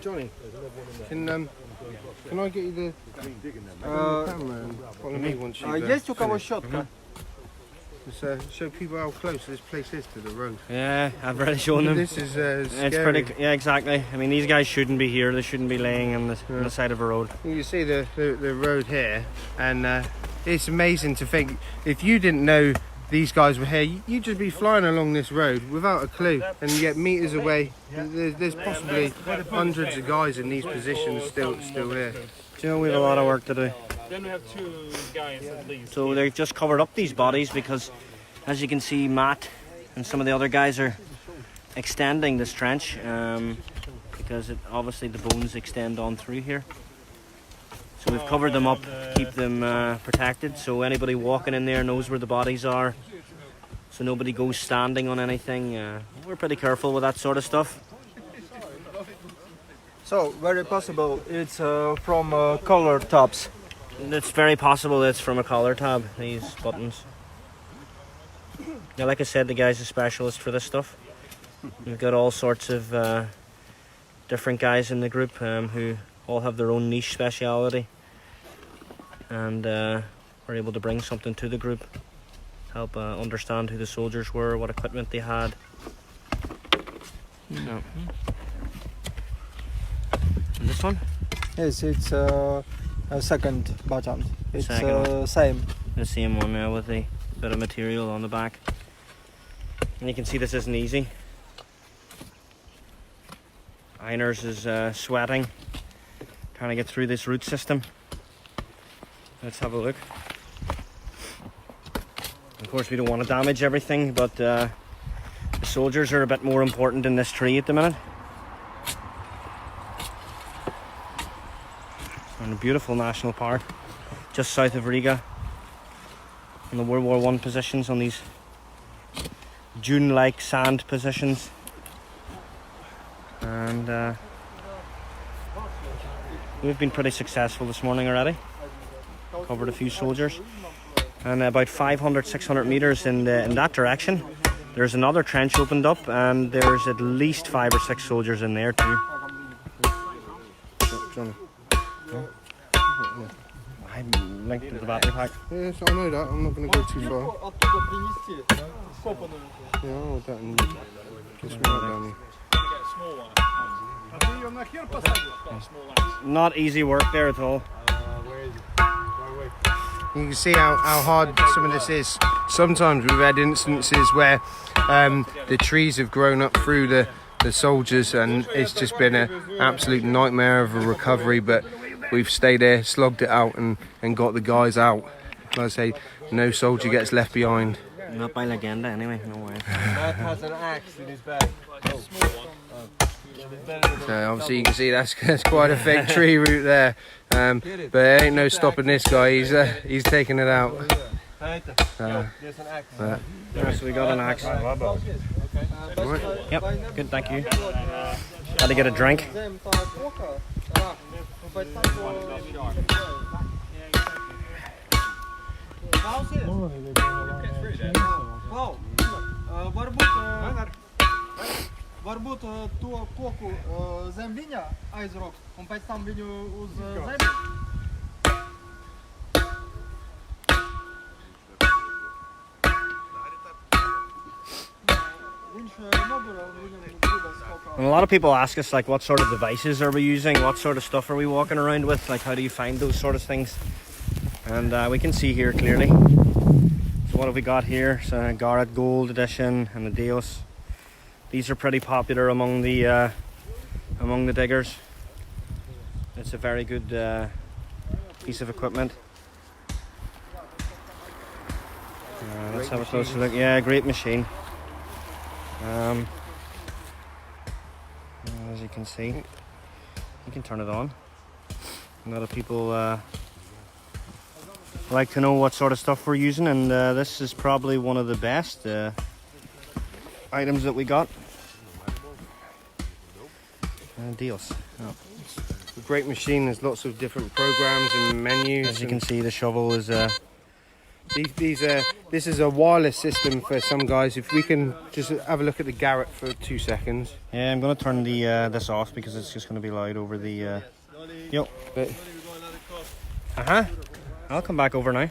Johnny, can I get you the camera and follow me once you've есть у кого finished? щетка? Just show people how close this place is to the road. Yeah, I've already shown them. This is scary. It's pretty. Yeah, exactly. I mean, these guys shouldn't be here. They shouldn't be laying on the side of a road. You can see the road here, and it's amazing to think if you didn't know these guys were here, you'd just be flying along this road without a clue, and you get meters away. There's possibly hundreds of guys in these positions still here. Do you know, we have a lot of work to do. Then we have 2 guys at least. So they've just covered up these bodies because, as you can see, Matt and some of the other guys are extending this trench because obviously the bones extend on through here. So we've covered them up, keep them protected, so anybody walking in there knows where the bodies are, so nobody goes standing on anything. We're pretty careful with that sort of stuff. So, very possible it's from collar tabs. It's very possible it's from a collar tab, these buttons. Now, like I said, the guy's a specialist for this stuff. We've got all sorts of different guys in the group who all have their own niche speciality, and we're able to bring something to the group, help understand who the soldiers were, what equipment they had. So. And this one? Yes, it's a second button. It's Second. same. The same one now with the bit of material on the back. And you can see this isn't easy. Einers is sweating, trying to get through this root system. Let's have a look. Of course, we don't want to damage everything, but the soldiers are a bit more important in this tree at the minute. We're in a beautiful national park just south of Riga, on the World War I positions, on these dune-like sand positions. And we've been pretty successful this morning already. Covered a few soldiers, and about 500-600 meters in that direction there's another trench opened up, and there's at least 5 or 6 soldiers in there too. Johnny. I'm linked to the battery pack. Yes, I know that. I'm not going to go too far. Yeah, I'll hold that and just right down here. Not easy work there at all. You can see how hard some of this is. Sometimes we've had instances where the trees have grown up through the soldiers, and it's just been an absolute nightmare of a recovery, but we've stayed there, slogged it out and got the guys out. Like I say, no soldier gets left behind. Not by Legenda anyway, no way. Matt has an axe in his bag. So obviously you can see that's quite a thick tree root there, but there ain't no stopping this guy. He's taking it out. So we got an axe. Right. Yep, good, thank you. Had to get a drink. Varbūt to koku zem viņa aizroks, un pēc tam viņu uz zemi. And a lot of people ask us, like, what sort of devices are we using, what sort of stuff are we walking around with, like how do you find those sort of things. And we can see here clearly. So what have we got here? So Garrett Gold Edition and the Deos. These are pretty popular among the diggers. It's a very good piece of equipment. Let's have a closer look. Yeah, great machine. As you can see, you can turn it on. A lot of people like to know what sort of stuff we're using, and this is probably one of the best items that we got. Deals. Oh. It's a great machine. There's lots of different programs and menus. As you can see, the shovel is This is a wireless system for some guys. If we can just have a look at the Garrett for 2 seconds. Yeah, I'm going to turn the this off because it's just going to be loud over the... Yep. I'll come back over now.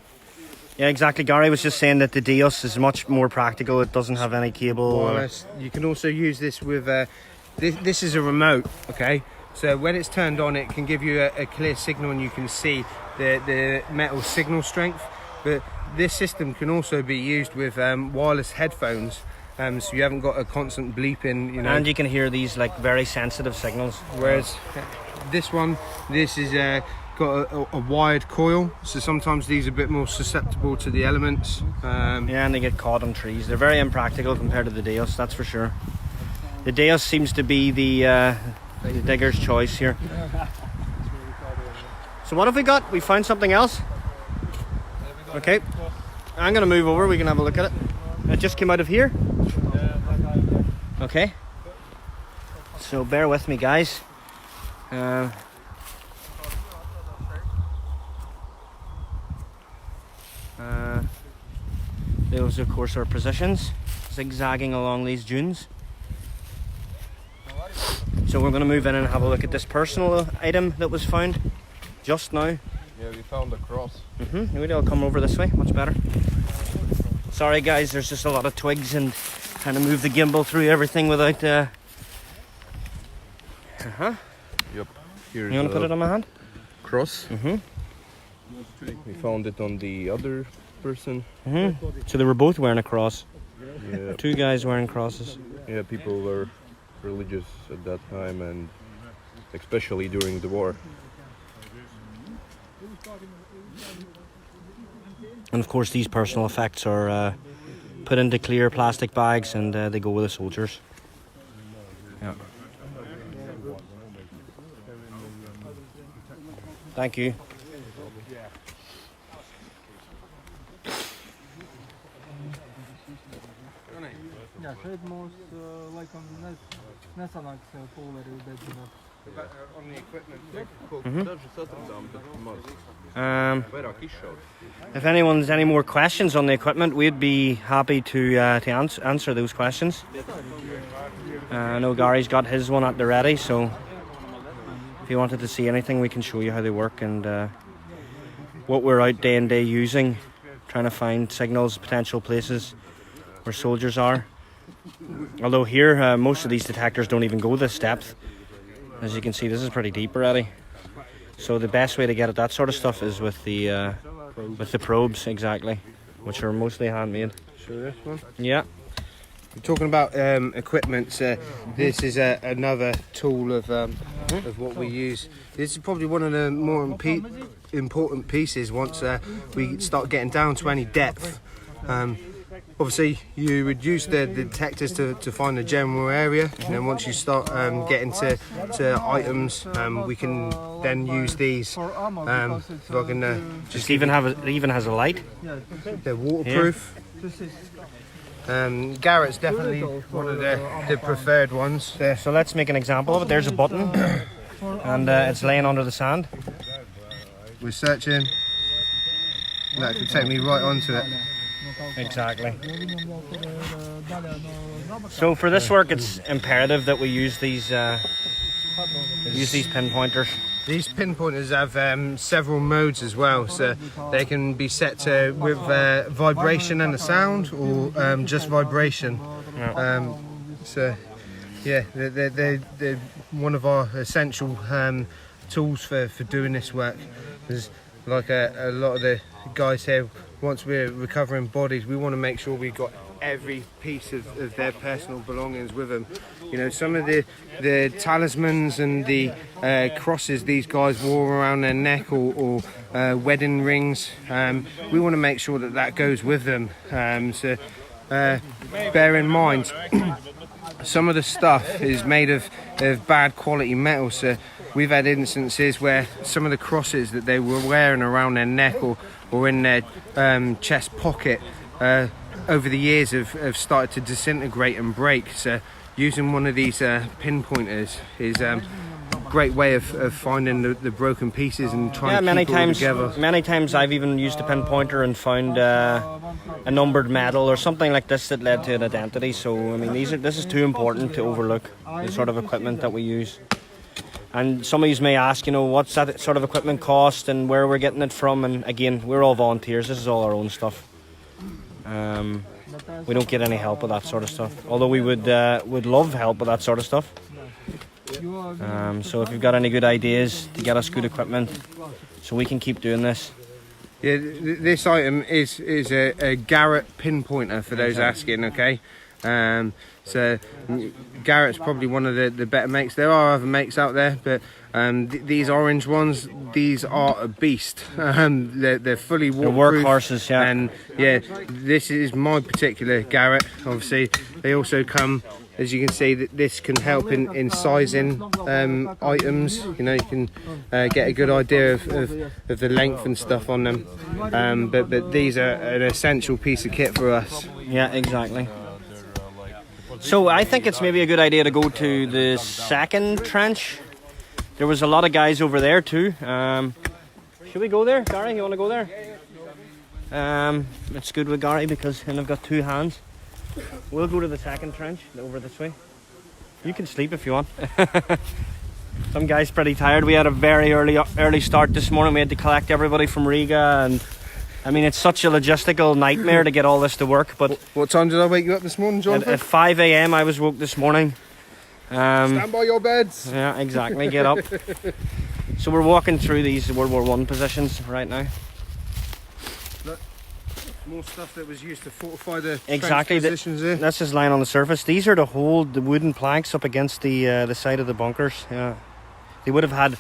Yeah, exactly. Gary was just saying that the Deus is much more practical. It doesn't have any cable. Wireless. You can also use this with... This is a remote, okay? So when it's turned on, it can give you a clear signal and you can see the metal signal strength. But this system can also be used with wireless headphones, so you haven't got a constant bleeping, you know. And you can hear these like very sensitive signals. Whereas this is got a wired coil, so sometimes these are a bit more susceptible to the elements. Yeah, and they get caught on trees. They're very impractical compared to the Deus, that's for sure. The Deus seems to be the digger's choice here. So what have we got? We found something else? Okay, I'm going to move over, we can have a look at it. It just came out of here. Okay, so bear with me, guys. Those of course are positions, zigzagging along these dunes. So we're going to move in and have a look at this personal item that was found just now. Yeah, we found a cross. Maybe I'll come over this way, much better. Sorry guys, there's just a lot of twigs and trying to move the gimbal through everything without... Yep. Here's You want to put it on my hand? cross. We found it on the other person. So they were both wearing a cross. Yeah. 2 guys wearing crosses. Yeah, people were religious at that time, and especially during the war. And of course these personal effects are put into clear plastic bags and they go with the soldiers. Yeah. Thank you. Yeah, trade most like on Nasanak polar On the equipment. If anyone's any more questions on the equipment, we'd be happy to answer those questions. I know Gary's got his one at the ready, so if you wanted to see anything, we can show you how they work and what we're out day and day using, trying to find signals, potential places where soldiers are. Although here, most of these detectors don't even go this depth. As you can see, this is pretty deep already. So the best way to get at that sort of stuff is with the probes, exactly, which are mostly handmade. Show this one. Yeah. We're talking about equipment. This is another tool of what we use. This is probably one of the more important pieces once we start getting down to any depth. Obviously, you would use the detectors to find the general area, and then once you start getting to items, we can then use these. If I can Just even has a light. They're waterproof. Garrett's definitely one of the preferred ones. So let's make an example of it. There's a button, and it's laying under the sand. We're searching. That could take me right onto it. Exactly. So for this work, it's imperative that we use these pinpointers. These pinpointers have several modes as well, so they can be set to with vibration and a sound, or just vibration. Yeah. So yeah, they're one of our essential tools for doing this work. There's like a lot of the guys here, once we're recovering bodies, we want to make sure we've got every piece of their personal belongings with them. You know, some of the talismans and the crosses these guys wore around their neck, or wedding rings, we want to make sure that goes with them. So bear in mind, some of the stuff is made of bad quality metal, so we've had instances where some of the crosses that they were wearing around their neck or in their chest pocket over the years have started to disintegrate and break. So using one of these pinpointers is great way of finding the broken pieces and trying to many keep it all times. together. Many times I've even used a pinpointer and found a numbered medal or something like this that led to an identity. So I mean, this is too important to overlook, the sort of equipment that we use. And some of you may ask, you know, what's that sort of equipment cost and where we're getting it from. And again, we're all volunteers. This is all our own stuff. We don't get any help with that sort of stuff. Although we would love help with that sort of stuff. So if you've got any good ideas to get us good equipment, so we can keep doing this. Yeah, this item is a Garrett pinpointer for those asking. Okay. So Garrett's probably one of the better makes. There are other makes out there, but these orange ones, these are a beast. They're fully waterproof. They're workhorses, yeah. And yeah, this is my particular Garrett. Obviously, they also come, as you can see, that this can help in sizing items. You know, you can get a good idea of the length and stuff on them. But these are an essential piece of kit for us. Yeah, exactly. So I think it's maybe a good idea to go to the second trench. There was a lot of guys over there too. Should we go there, Gary? You want to go there? It's good with Gary because I've got two hands. We'll go to the second trench over this way. You can sleep if you want. Some guy's pretty tired. We had a very early start this morning. We had to collect everybody from Riga, and I mean, it's such a logistical nightmare to get all this to work. But what time did I wake you up this morning, Jonathan? At 5 a.m. I was woke this morning. Stand by your beds. Yeah, exactly. Get up. So we're walking through these World War I positions right now. Look, more stuff that was used to fortify the exactly positions there. That's just lying on the surface. These are to hold the wooden planks up against the side of the bunkers. Yeah, they would have had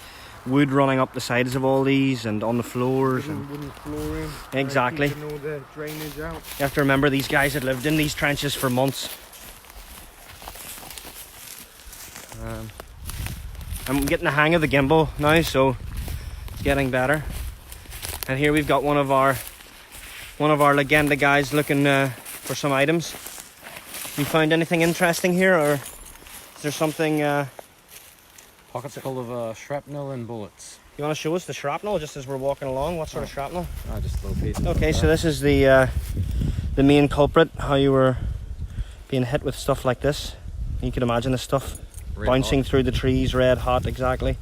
wood running up the sides of all these and on the floors. Wooden flooring. Exactly. Keeping all the drainage out. You have to remember these guys had lived in these trenches for months. I'm getting the hang of the gimbal now, so it's getting better. And here we've got one of our Legenda guys looking for some items. You find anything interesting here, or is there something? Pockets full of shrapnel and bullets. You want to show us the shrapnel just as we're walking along? What sort of shrapnel? Just a little piece. Okay, so this is the main culprit. How you were being hit with stuff like this. You can imagine this stuff bouncing through the trees, red hot, exactly,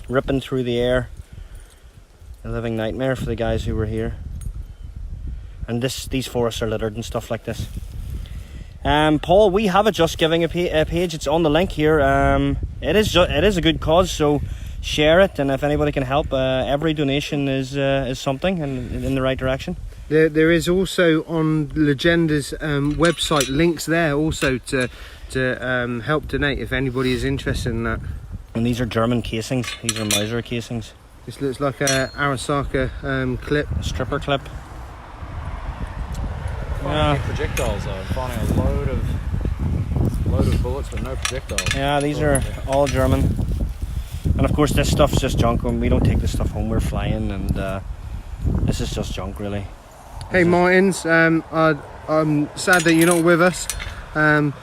ripping through the air. A living nightmare for the guys who were here. And these forests are littered and stuff like this. Paul, we have a Just Giving a page. It's on the link here. It is a good cause, so share it. And if anybody can help, every donation is something and in the right direction. There is also on Legenda's website links there also to help donate if anybody is interested in that. And these are German casings. These are Mauser casings. This looks like a Arasaka clip. A stripper clip. Finding projectiles though. Finding a load of bullets but no projectiles. Yeah, these are all German. And of course this stuff's just junk. When we don't take this stuff home, we're flying, and this is just junk really. Hey Martins, I'm sad that you're not with us, but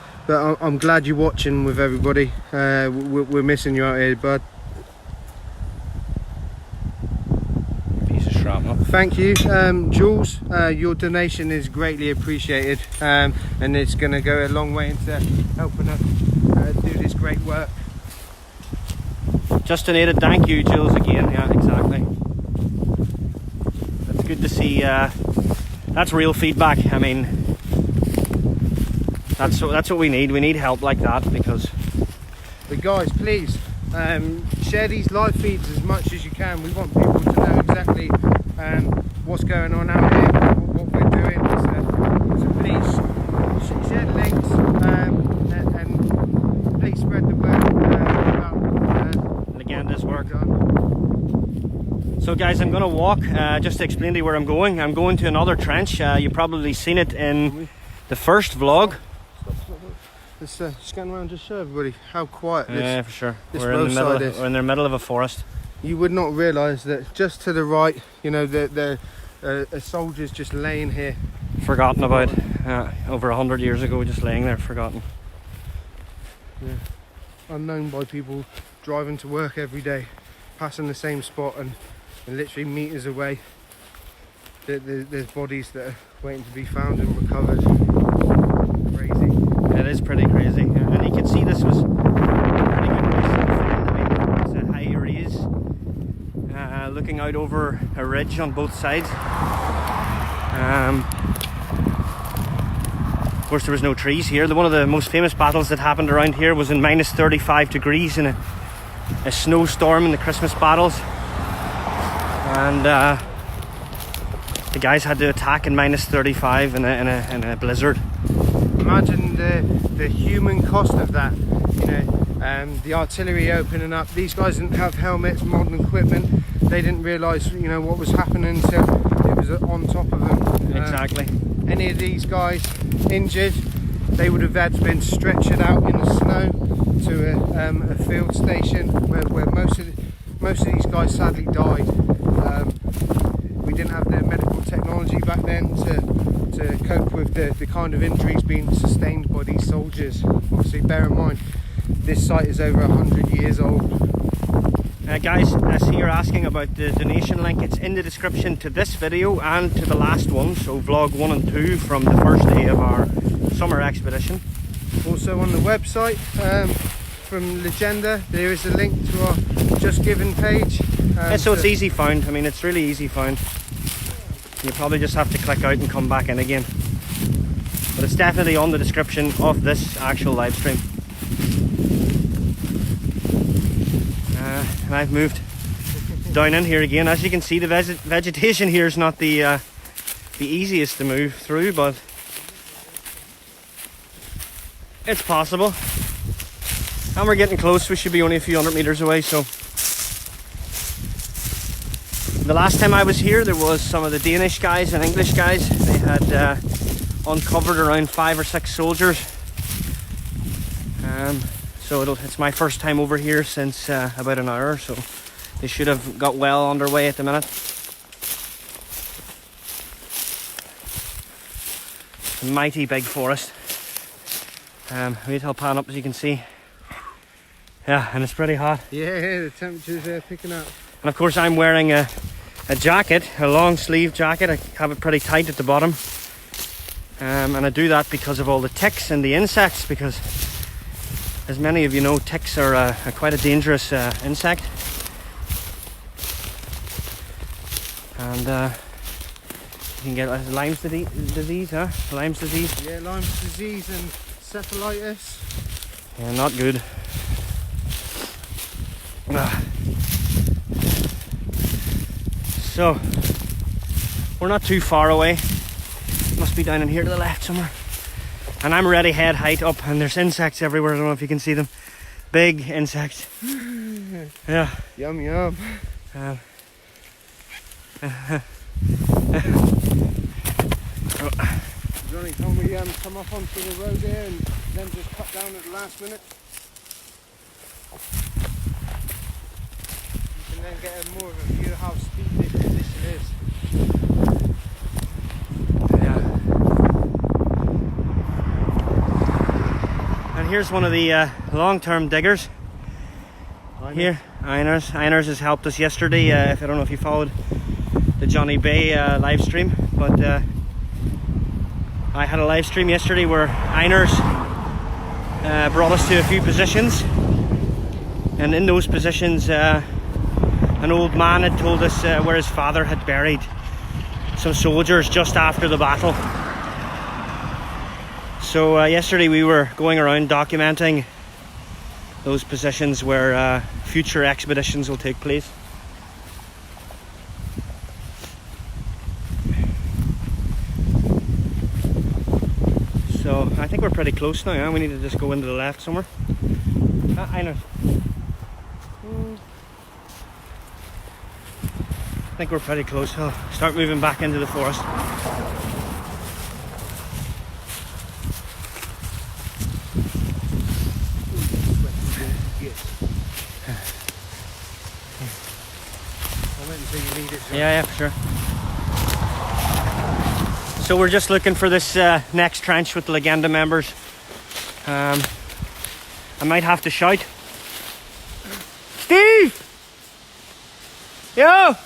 I'm glad you're watching with everybody. We're missing you out here, bud. Piece of shrapnel. Thank you, Jules. Your donation is greatly appreciated, and it's going to go a long way into helping us do this great work. Just donated. Thank you, Jules, again. Yeah, exactly. It's good to see. That's real feedback. I mean, that's what we need. We need help like that because. But guys, please share these live feeds as much as you can. We want people to know exactly what's going on out here, what we're doing. So please share the links and please spread the word about Legenda's work. So guys, I'm going to walk just to explain to you where I'm going. I'm going to another trench. You've probably seen it in the first vlog. Let's scan around, just show everybody how quiet this, yeah, for sure. This We're in the middle of a forest. You would not realise that just to the right, you know, the soldiers just laying here. Forgotten about. Over 100 years ago, just laying there, forgotten. Yeah. unknown by people driving to work every day, passing the same spot, and literally meters away there's bodies that are waiting to be found and recovered. Crazy. It is pretty crazy, and you can see this was a pretty good place to find. I mean, it's a high raise, looking out over a ridge on both sides. Of course, there was no trees here. One of the most famous battles that happened around here was in minus 35 degrees in a snowstorm in the Christmas battles, and the guys had to attack in minus 35 in a blizzard. Imagine the human cost of that. You know, the artillery opening up. These guys didn't have helmets, modern equipment. They didn't realise, you know, what was happening until it was on top of them. Exactly. Any of these guys injured, they would have had to been stretchered out in the snow to a field station where most of these guys sadly died. We didn't have the medical technology back then to cope with the kind of injuries being sustained by these soldiers. Obviously, bear in mind, this site is over 100 years old. Guys, I see you're asking about the donation link. It's in the description to this video and to the last one, so vlog 1 and 2 from the first day of our summer expedition. Also on the website from Legenda, there is a link to our Just Giving page. So it's easy found. I mean, it's really easy found. You probably just have to click out and come back in again. But it's definitely on the description of this actual live stream. And I've moved down in here again. As you can see, the vegetation here is not the easiest to move through, but it's possible. And we're getting close. We should be only a few hundred meters away. So the last time I was here, there was some of the Danish guys and English guys. They had uncovered around 5 or 6 soldiers. So it's my first time over here since about an hour, so they should have got well underway at the minute. A mighty big forest. Wait till I'll pan up, as you can see. Yeah, and it's pretty hot. Yeah, the temperature's picking up. And of course I'm wearing a jacket, a long sleeve jacket. I have it pretty tight at the bottom. And I do that because of all the ticks and the insects, because as many of you know, ticks are quite a dangerous insect. And you can get Lyme's disease, huh? Lyme's disease. Yeah, Lyme's disease and cephalitis. Yeah, not good. So, we're not too far away. Must be down in here to the left somewhere. And I'm already head height up, and there's insects everywhere. I don't know if you can see them. Big insects. Yeah. Yum yum. Johnny told me come up onto the road there and then just cut down at the last minute. You can then get more of a view of how steep this position is. And here's one of the long-term diggers. Here, Einars has helped us yesterday. I don't know if you followed the Johnny Bay live stream, but I had a live stream yesterday where Einars brought us to a few positions, and in those positions an old man had told us where his father had buried some soldiers just after the battle. So yesterday we were going around documenting those positions where future expeditions will take place. So I think we're pretty close now, huh? We need to just go into the left somewhere. I know. I think we're pretty close. I'll start moving back into the forest. Yeah, for sure. So we're just looking for this next trench with the Legenda members. I might have to shout Steve! Yo!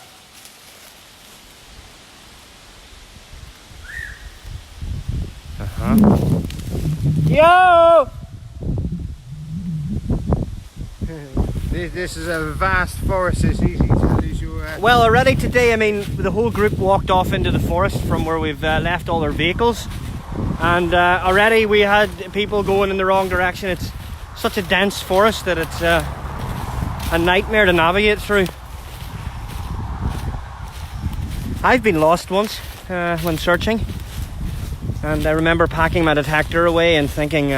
Yo! This is a vast forest. It's easy to lose your. Well, already today, I mean, the whole group walked off into the forest from where we've left all our vehicles, and already we had people going in the wrong direction. It's such a dense forest that it's a nightmare to navigate through. I've been lost once when searching, and I remember packing my detector away and thinking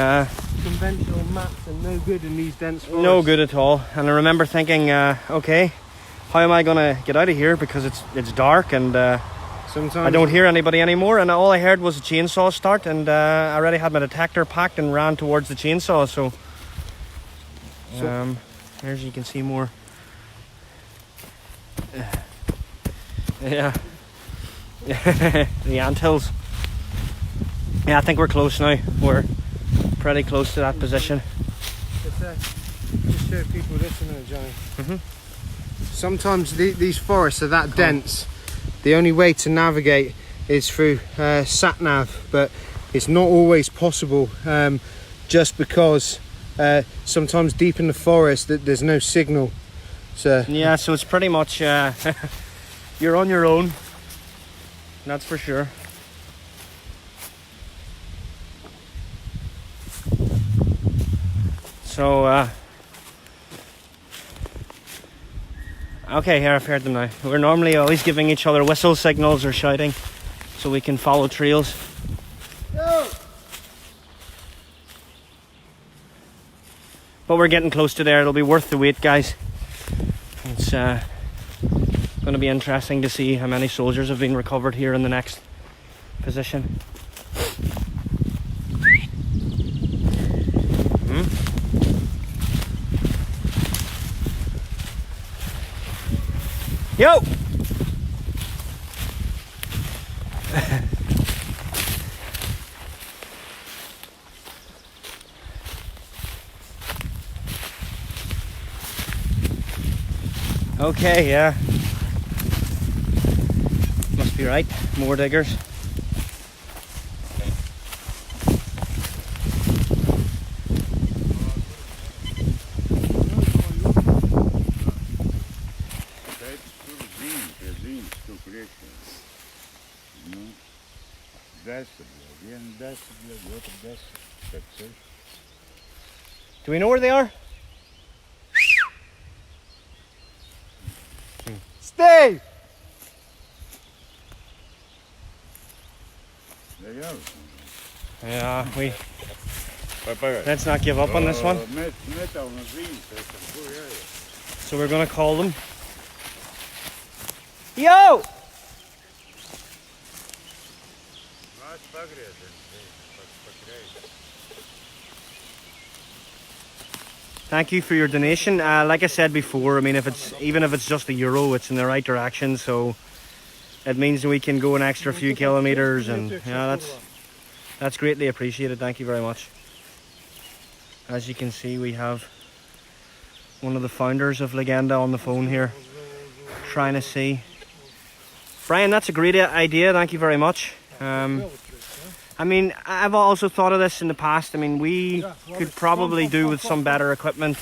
Conventional maps are no good in these dense forests. no good at all. And I remember thinking, okay, how am I gonna get out of here, because it's dark and sometimes I don't hear anybody anymore, and all I heard was a chainsaw start, and I already had my detector packed and ran towards the chainsaw. So there's, you can see more. Yeah. The anthills. Yeah, I think we're close now. We're pretty close to that position. Just show people this in there, Johnny. Sometimes these forests are that dense. The only way to navigate is through sat nav, but it's not always possible, just because sometimes deep in the forest there's no signal. So yeah, so it's pretty much you're on your own. That's for sure. So okay, here, I've heard them now. We're normally always giving each other whistle signals or shouting so we can follow trails. Yo! But we're getting close to there. It'll be worth the wait, guys. It's going to be interesting to see how many soldiers have been recovered here in the next position. Yo! Okay, yeah. Must be right. More diggers. Do we know where they are? Steve! Yeah, let's not give up on this one. So we're gonna call them. Yo! Thank you for your donation. Like I said before, I mean, even if it's just €1, it's in the right direction. So it means we can go an extra few kilometers, and yeah, that's greatly appreciated. Thank you very much. As you can see, we have one of the founders of Legenda on the phone here, trying to see. Brian, that's a great idea. Thank you very much. I mean, I've also thought of this in the past. I mean, we could probably do with some better equipment,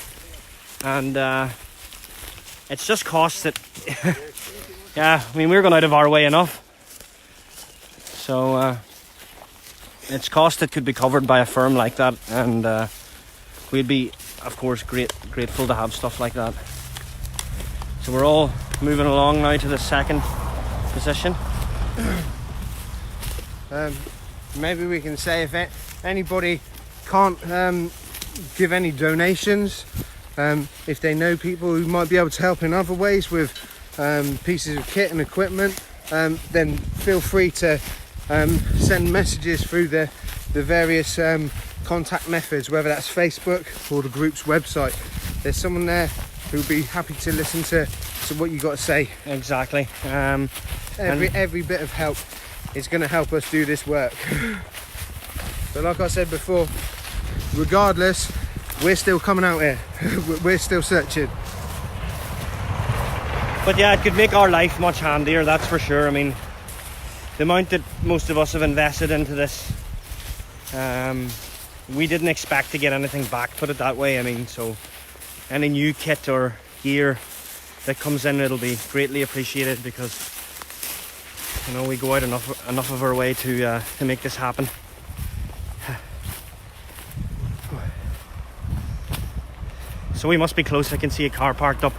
and it's just costs that yeah, I mean, we're going out of our way enough, so it's cost that could be covered by a firm like that, and we'd be, of course, grateful to have stuff like that. So we're all moving along now to the second position. Maybe we can say, if anybody can't give any donations, if they know people who might be able to help in other ways with pieces of kit and equipment, then feel free to send messages through the various contact methods, whether that's Facebook or the group's website. There's someone there who'll be happy to listen to what you got to say. Exactly. Every bit of help is going to help us do this work. But like I said before, regardless, we're still coming out here. We're still searching. But yeah, it could make our life much handier, that's for sure. I mean, the amount that most of us have invested into this, we didn't expect to get anything back, put it that way. I mean, so any new kit or gear that comes in, it'll be greatly appreciated, because you know, we go out enough of our way to make this happen. So we must be close. I can see a car parked up.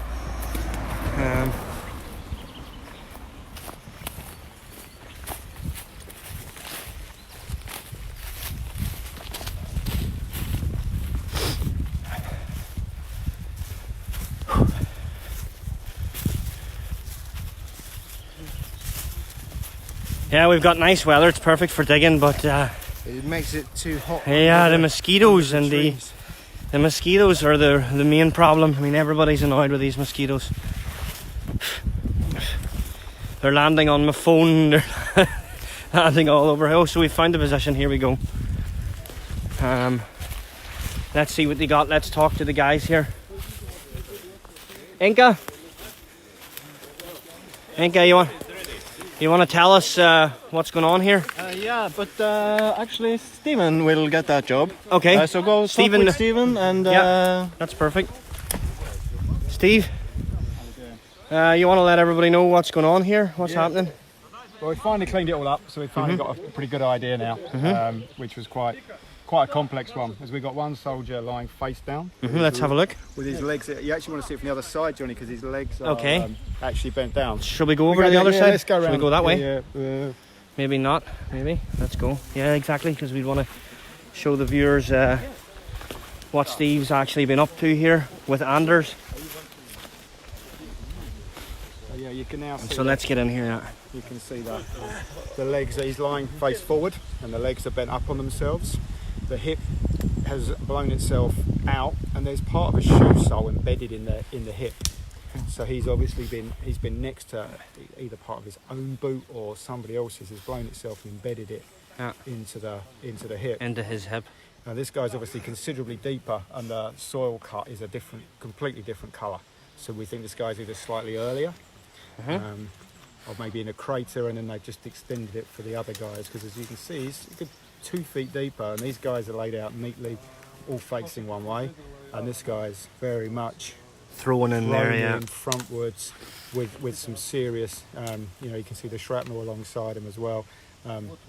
Yeah, we've got nice weather. It's perfect for digging, but it makes it too hot. Yeah, the mosquitoes and the mosquitoes are the main problem. I mean, everybody's annoyed with these mosquitoes. They're landing on my phone. They're landing all over. Oh, so we found the position. Here we go. Let's see what they got. Let's talk to the guys here. Inca, you want to tell us what's going on here? Yeah, but actually Stephen will get that job. Okay. So go talk with Stephen and... Yeah, that's perfect. Steve, you want to let everybody know what's going on here? What's happening? Well, we finally cleaned it all up, so we've finally got a pretty good idea now, which was quite a complex one, as we got one soldier lying face down. Let's have a look. With his legs, you actually want to see it from the other side, Johnny, because his legs are actually bent down. Shall we go over to the other side? Let's go around. Shall we go that way? Yeah. Maybe not. Maybe. Let's go. Yeah, exactly, because we want to show the viewers what Steve's actually been up to here with Anders. So, yeah, you can now see. So let's get in here now. You can see that the legs, he's lying face forward, and the legs are bent up on themselves. The hip has blown itself out, and there's part of a shoe sole embedded in the hip. So he's obviously been next to either part of his own boot or somebody else's has blown itself and embedded it into the hip. Into his hip. Now this guy's obviously considerably deeper, and the soil cut is a completely different colour. So we think this guy's either slightly earlier, or maybe in a crater, and then they've just extended it for the other guys. Because as you can see, he's a good 2 feet deeper, and these guys are laid out neatly, all facing one way, and this guy's very much thrown in there, yeah, frontwards with some serious, you know, you can see the shrapnel alongside him as well.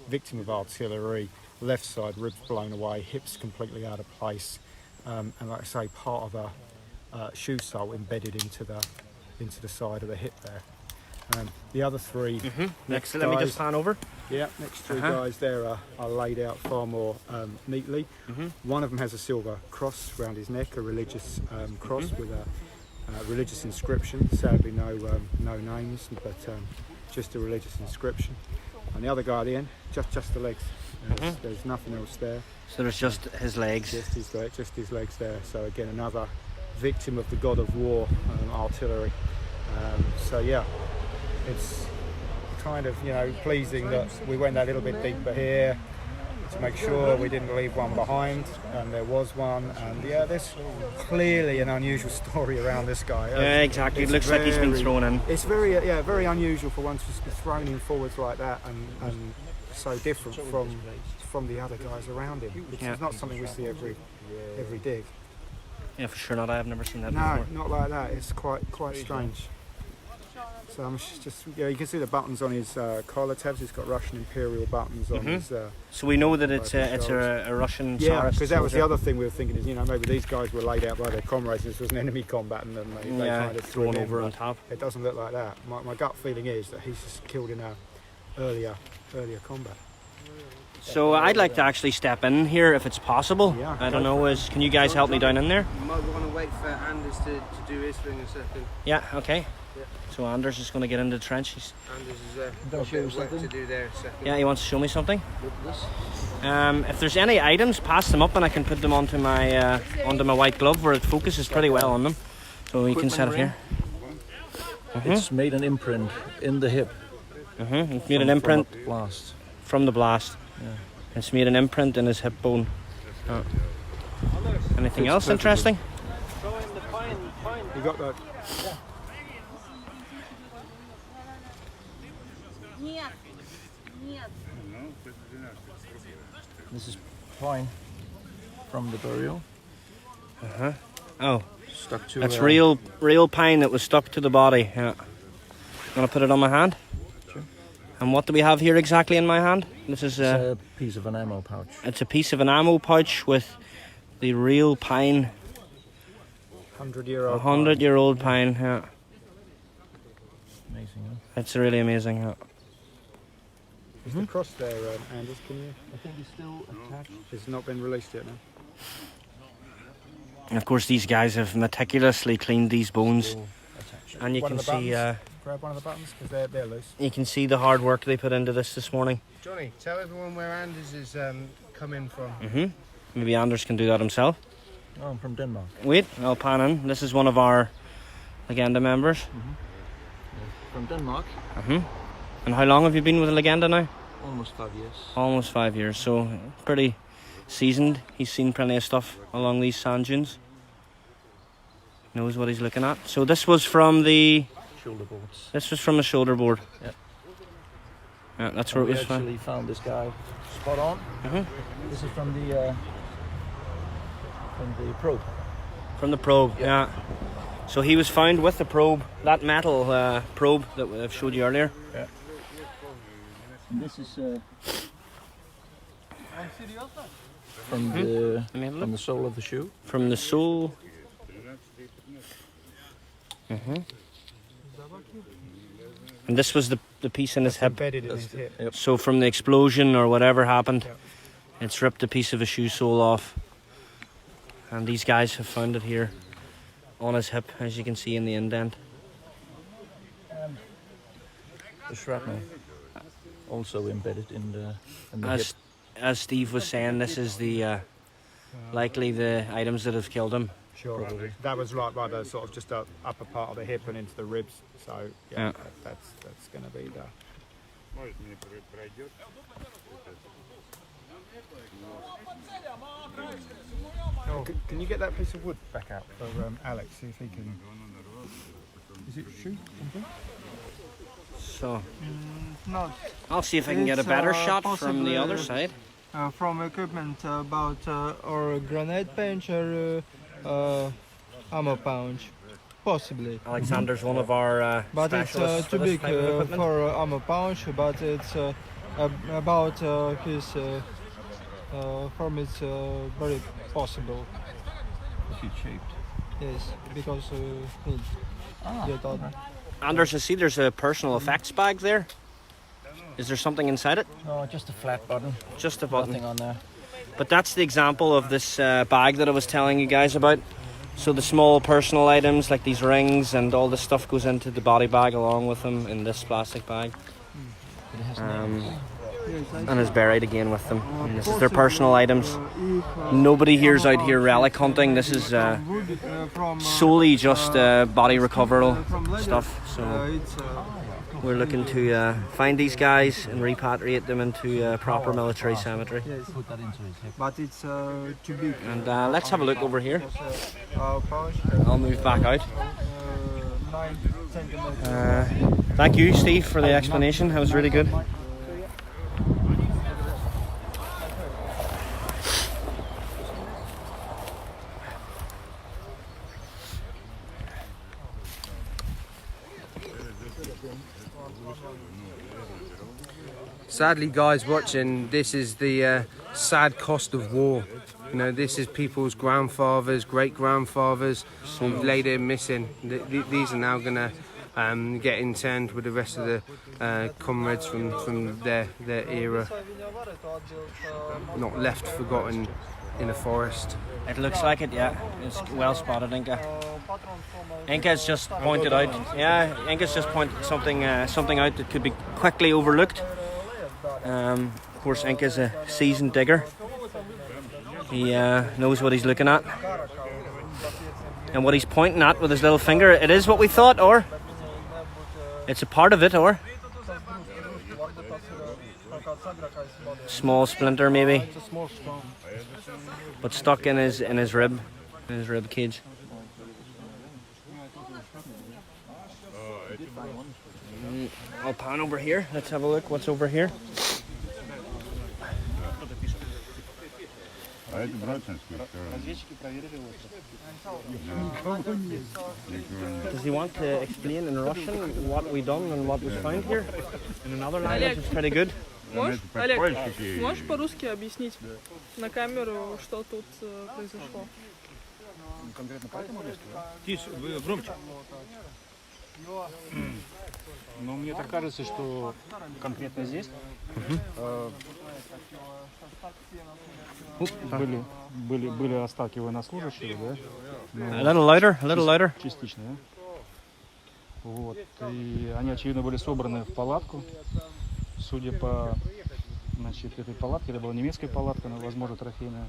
Victim of artillery, left side ribs blown away, hips completely out of place, and like I say, part of a shoe sole embedded into the side of the hip there. The other three next guys, let me just pan over. Yeah, next three guys there are laid out far more neatly. One of them has a silver cross around his neck, a religious cross with a religious inscription. Sadly, no names, but just a religious inscription. And the other guy at the end, just the legs. There's nothing else there. So there's just his legs. Just his legs there. So again, another victim of the god of war, artillery. So yeah, it's kind of, you know, pleasing that we went that little bit deeper here to make sure we didn't leave one behind, and there was one. And yeah, there's clearly an unusual story around this guy. Yeah, exactly. It looks like he's been thrown in. It's very very unusual for one to just be thrown in forwards like that, and so different from the other guys around him, which is not something we see every dig. Yeah, for sure not. I have never seen that before. No, not like that. It's quite strange. So I'm just, yeah, you can see the buttons on his collar tabs. He's got Russian Imperial buttons on his. So we know that it's a Russian. Yeah, because that was the other thing we were thinking is, you know, maybe these guys were laid out by their comrades. This was an enemy combat, and then they kind of thrown over on top. It doesn't look like that. My gut feeling is that he's just killed in a earlier combat. So I'd like to actually step in here if it's possible. Yeah, I don't know. Can you guys help me down in there? You might want to wait for Anders to do his thing a second. Yeah. Okay. Yeah. So Anders is going to get into the trench. Anders is got a bit of work to do there a second. Yeah, he wants to show me something. If there's any items, pass them up and I can put them onto my white glove where it focuses pretty well on them. So we can set it here. It's made an imprint in the hip. It's made an imprint from the blast. Yeah. It's made an imprint in his hip bone. Anything else interesting? You got that? Нет, нет. This is pine from the burial. Oh, Stuck to that's real pine that was stuck to the body. Yeah. Gonna put it on my hand. Sure. And what do we have here exactly in my hand? This is It's a piece of an ammo pouch. It's a piece of an ammo pouch with the real pine. 100-year-old. 100-year-old pine. Yeah. Amazing, huh? It's really amazing. Yeah. Is the cross there, Anders? Can you? I think it's still attached. It's not been released yet, no. And of course, these guys have meticulously cleaned these bones, and you One can of the see. Grab one of the buttons because they're loose. You can see the hard work they put into this morning. Johnny, tell everyone where Anders is coming from. Maybe Anders can do that himself. Oh, I'm from Denmark. Wait, I'll pan in. This is one of our Legenda members. From Denmark. And how long have you been with Legenda now? Almost 5 years. Almost 5 years, so pretty seasoned. He's seen plenty of stuff along these sand dunes. Knows what he's looking at. So this was from the Shoulder boards. This was from the shoulder board. Yeah. Yeah, that's where we it was actually found this guy spot on. This is from the probe. From the probe, yeah. So he was found with the probe, that metal probe that I've showed you earlier. Yeah. And this is from the sole of the shoe. From the sole. And this was the piece in his hip. Embedded in his hip. Yep. So from the explosion or whatever happened, it's ripped a piece of a shoe sole off. And these guys have found it here on his hip, as you can see in the indent. The shrapnel also embedded in the hip. As Steve was saying, this is the likely the items that have killed him. Sure. Probably. That was right by the sort of just the upper part of the hip and into the ribs. So yeah. That's going to be the. Oh, can you get that piece of wood back out for Alex? See if he can. Is it shoe? So No. I'll see if I can get a better shot from the other side. From equipment about or grenade pouch or ammo pouch, possibly. Alexander's one of our but it's specialists too for this big type of equipment. for ammo pouch. But it's about his form is very possible. Shaped. Yes, because he get out. Anders, I see there's a personal effects bag there. Is there something inside it? No, just a flat button. Just a button. Nothing on there. But that's the example of this bag that I was telling you guys about. So the small personal items like these rings and all this stuff goes into the body bag along with them in this plastic bag. And is buried again with them. And this is their personal items. Nobody here's out here relic hunting. This is solely just body recoverable stuff. So we're looking to find these guys and repatriate them into a proper military cemetery. Yes. But it's too big. And let's have a look over here. Pouch. I'll move back out. 9 centimeters. Thank you, Steve, for the explanation. That was really good. Sadly, guys watching, this is the sad cost of war. You know, this is people's grandfathers, great-grandfathers who've laid there missing. These are now going to get interned with the rest of the comrades from their era. Not left forgotten in a forest. It looks like it, yeah. It's well spotted, Inka. Inka's just pointed out. Yeah, Inka's just pointed something out that could be quickly overlooked. Of course, Inka's a seasoned digger. He knows what he's looking at. And what he's pointing at with his little finger, it is what we thought, or? It's a part of it, or? Small splinter, maybe. But stuck in his rib cage. I'll pan over here. Let's have a look what's over here. Does he want to explain in Russian what we done and what was found here? In another language, it's pretty good. Можешь, Олег, можешь по-русски объяснить на камеру, что тут произошло? Конкретно по этому месту, да? Тише, громче. Ну, мне так кажется, что конкретно здесь были остатки военнослужащих, да? A little louder. Частично, да? Вот. И они, очевидно, были собраны в палатку. Судя по, значит, этой палатке, это была немецкая палатка, но, возможно, трофейная.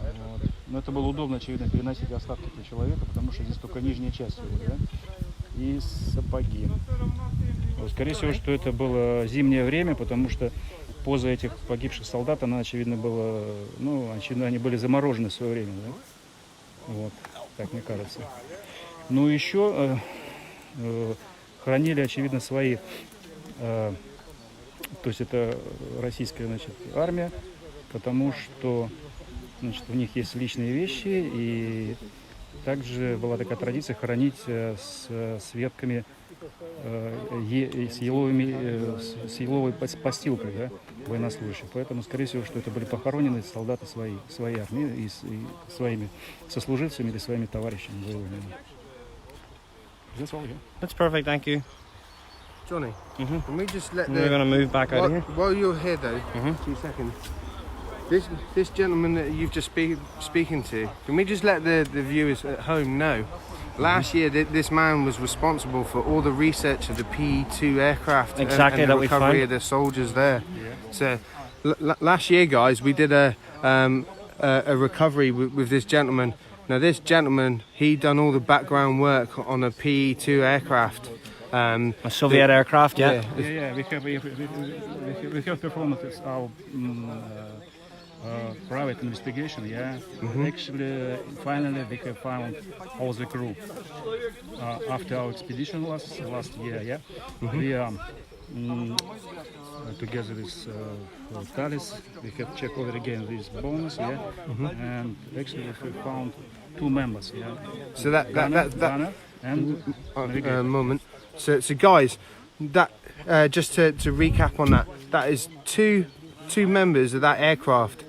Вот. Но это было удобно, очевидно, переносить остатки для человека, потому что здесь только нижняя часть его, да? И сапоги. Вот, скорее всего, что это было зимнее время, потому что поза этих погибших солдат, она, очевидно, была, ну, очевидно, они были заморожены в свое время, да? Вот, так мне кажется. Ну, еще хранили, очевидно, свои, то есть это российская, значит, армия, потому что, значит, у них есть личные вещи, и также была такая традиция хранить с ветками, с еловой постилкой, да, военнослужащих. Поэтому, скорее всего, что это были похоронены солдаты своей армии и своими сослуживцами или своими товарищами боевыми. That's perfect, thank you. Johnny, can we just let We're going to move back out of here. While you're here though, 2 seconds. This gentleman that you've just speaking to, can we just let the viewers at home know? Last year, this man was responsible for all the research of the PE-2 aircraft and the recovery of the soldiers there. So, last year, guys, we did a recovery with this gentleman. Now, this gentleman, he done all the background work on a PE-2 aircraft. A Soviet aircraft, yeah. Yeah, we have performed our private investigation, yeah. Actually, finally, we have found all the crew. After our expedition last year, yeah, we together with Talis, we have checked over again these bones, yeah, and actually we found 2 members, yeah. So that and moment. So guys, that just to recap on that, that is two members of that aircraft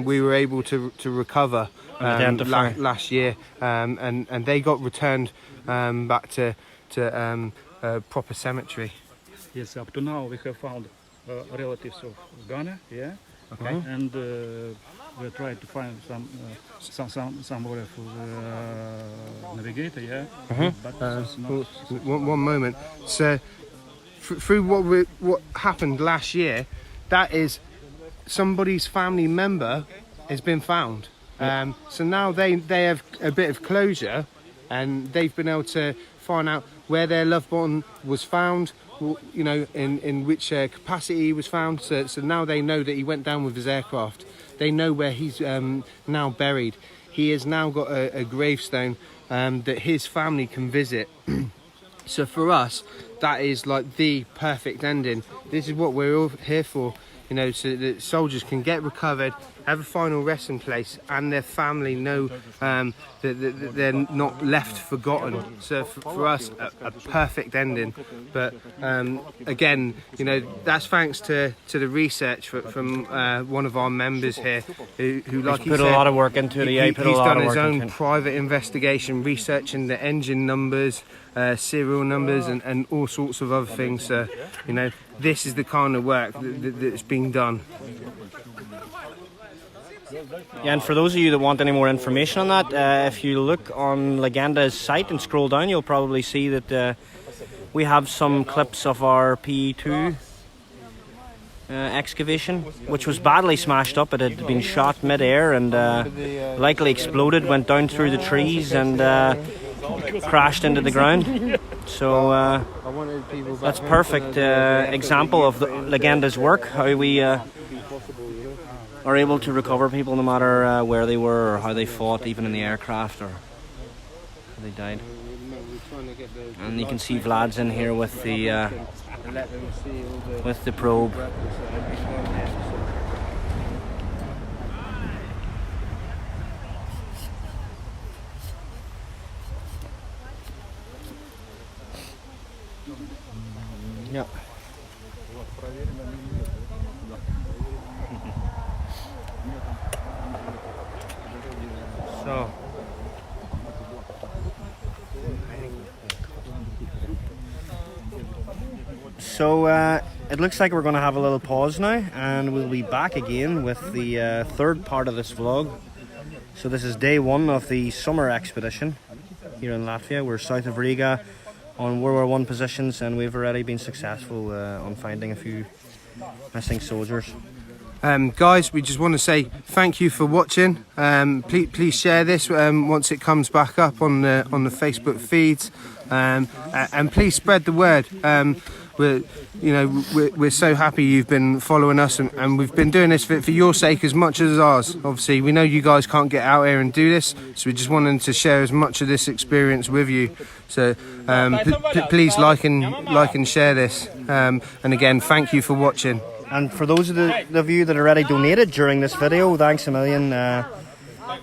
we were able to recover last year, and they got returned back to proper cemetery. Yes, up to now we have found relatives of Ghana, yeah. Okay. And we tried to find somewhere for the navigator, yeah. But it's not one moment. So through what happened last year, that is somebody's family member has been found. So now they have a bit of closure, and they've been able to find out where their loved one was found, you know, in which capacity he was found. So now they know that he went down with his aircraft. They know where he's now buried. He has now got a gravestone that his family can visit. So for us, that is like the perfect ending. This is what we're all here for, you know, so that soldiers can get recovered, have a final resting place, and their family know that they're not left forgotten. So for us, a perfect ending. But again, you know, that's thanks to the research from one of our members here, who like he put said, a lot of work into it. He's done his own private investigation, researching the engine numbers, serial numbers, and all sorts of other things. So, you know, this is the kind of work that's being done. Yeah, and for those of you that want any more information on that, if you look on Legenda's site and scroll down, you'll probably see that we have some clips of our PE-2 excavation, which was badly smashed up. It had been shot mid-air and likely exploded, went down through the trees and crashed into the ground. So that's a perfect example of Legenda's work, how we are able to recover people no matter where they were or how they fought, even in the aircraft or how they died. And you can see Vlad's in here with the probe. Yeah. So it looks like we're going to have a little pause now, and we'll be back again with the third part of this vlog. So this is day one of the summer expedition here in Latvia. We're south of Riga on WW1 Positions, and we've already been successful on finding a few missing soldiers. Guys, we just want to say thank you for watching. Please share this once it comes back up on the Facebook feeds, and please spread the word. We're so happy you've been following us, and we've been doing this for your sake as much as ours. Obviously, we know you guys can't get out here and do this, so we just wanted to share as much of this experience with you. So please like and share this. And again, thank you for watching. And for those of you that already donated during this video, thanks a million.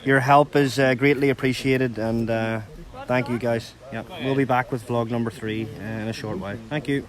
Your help is greatly appreciated, and thank you guys. Yep, we'll be back with vlog number 3 in a short while. Thank you.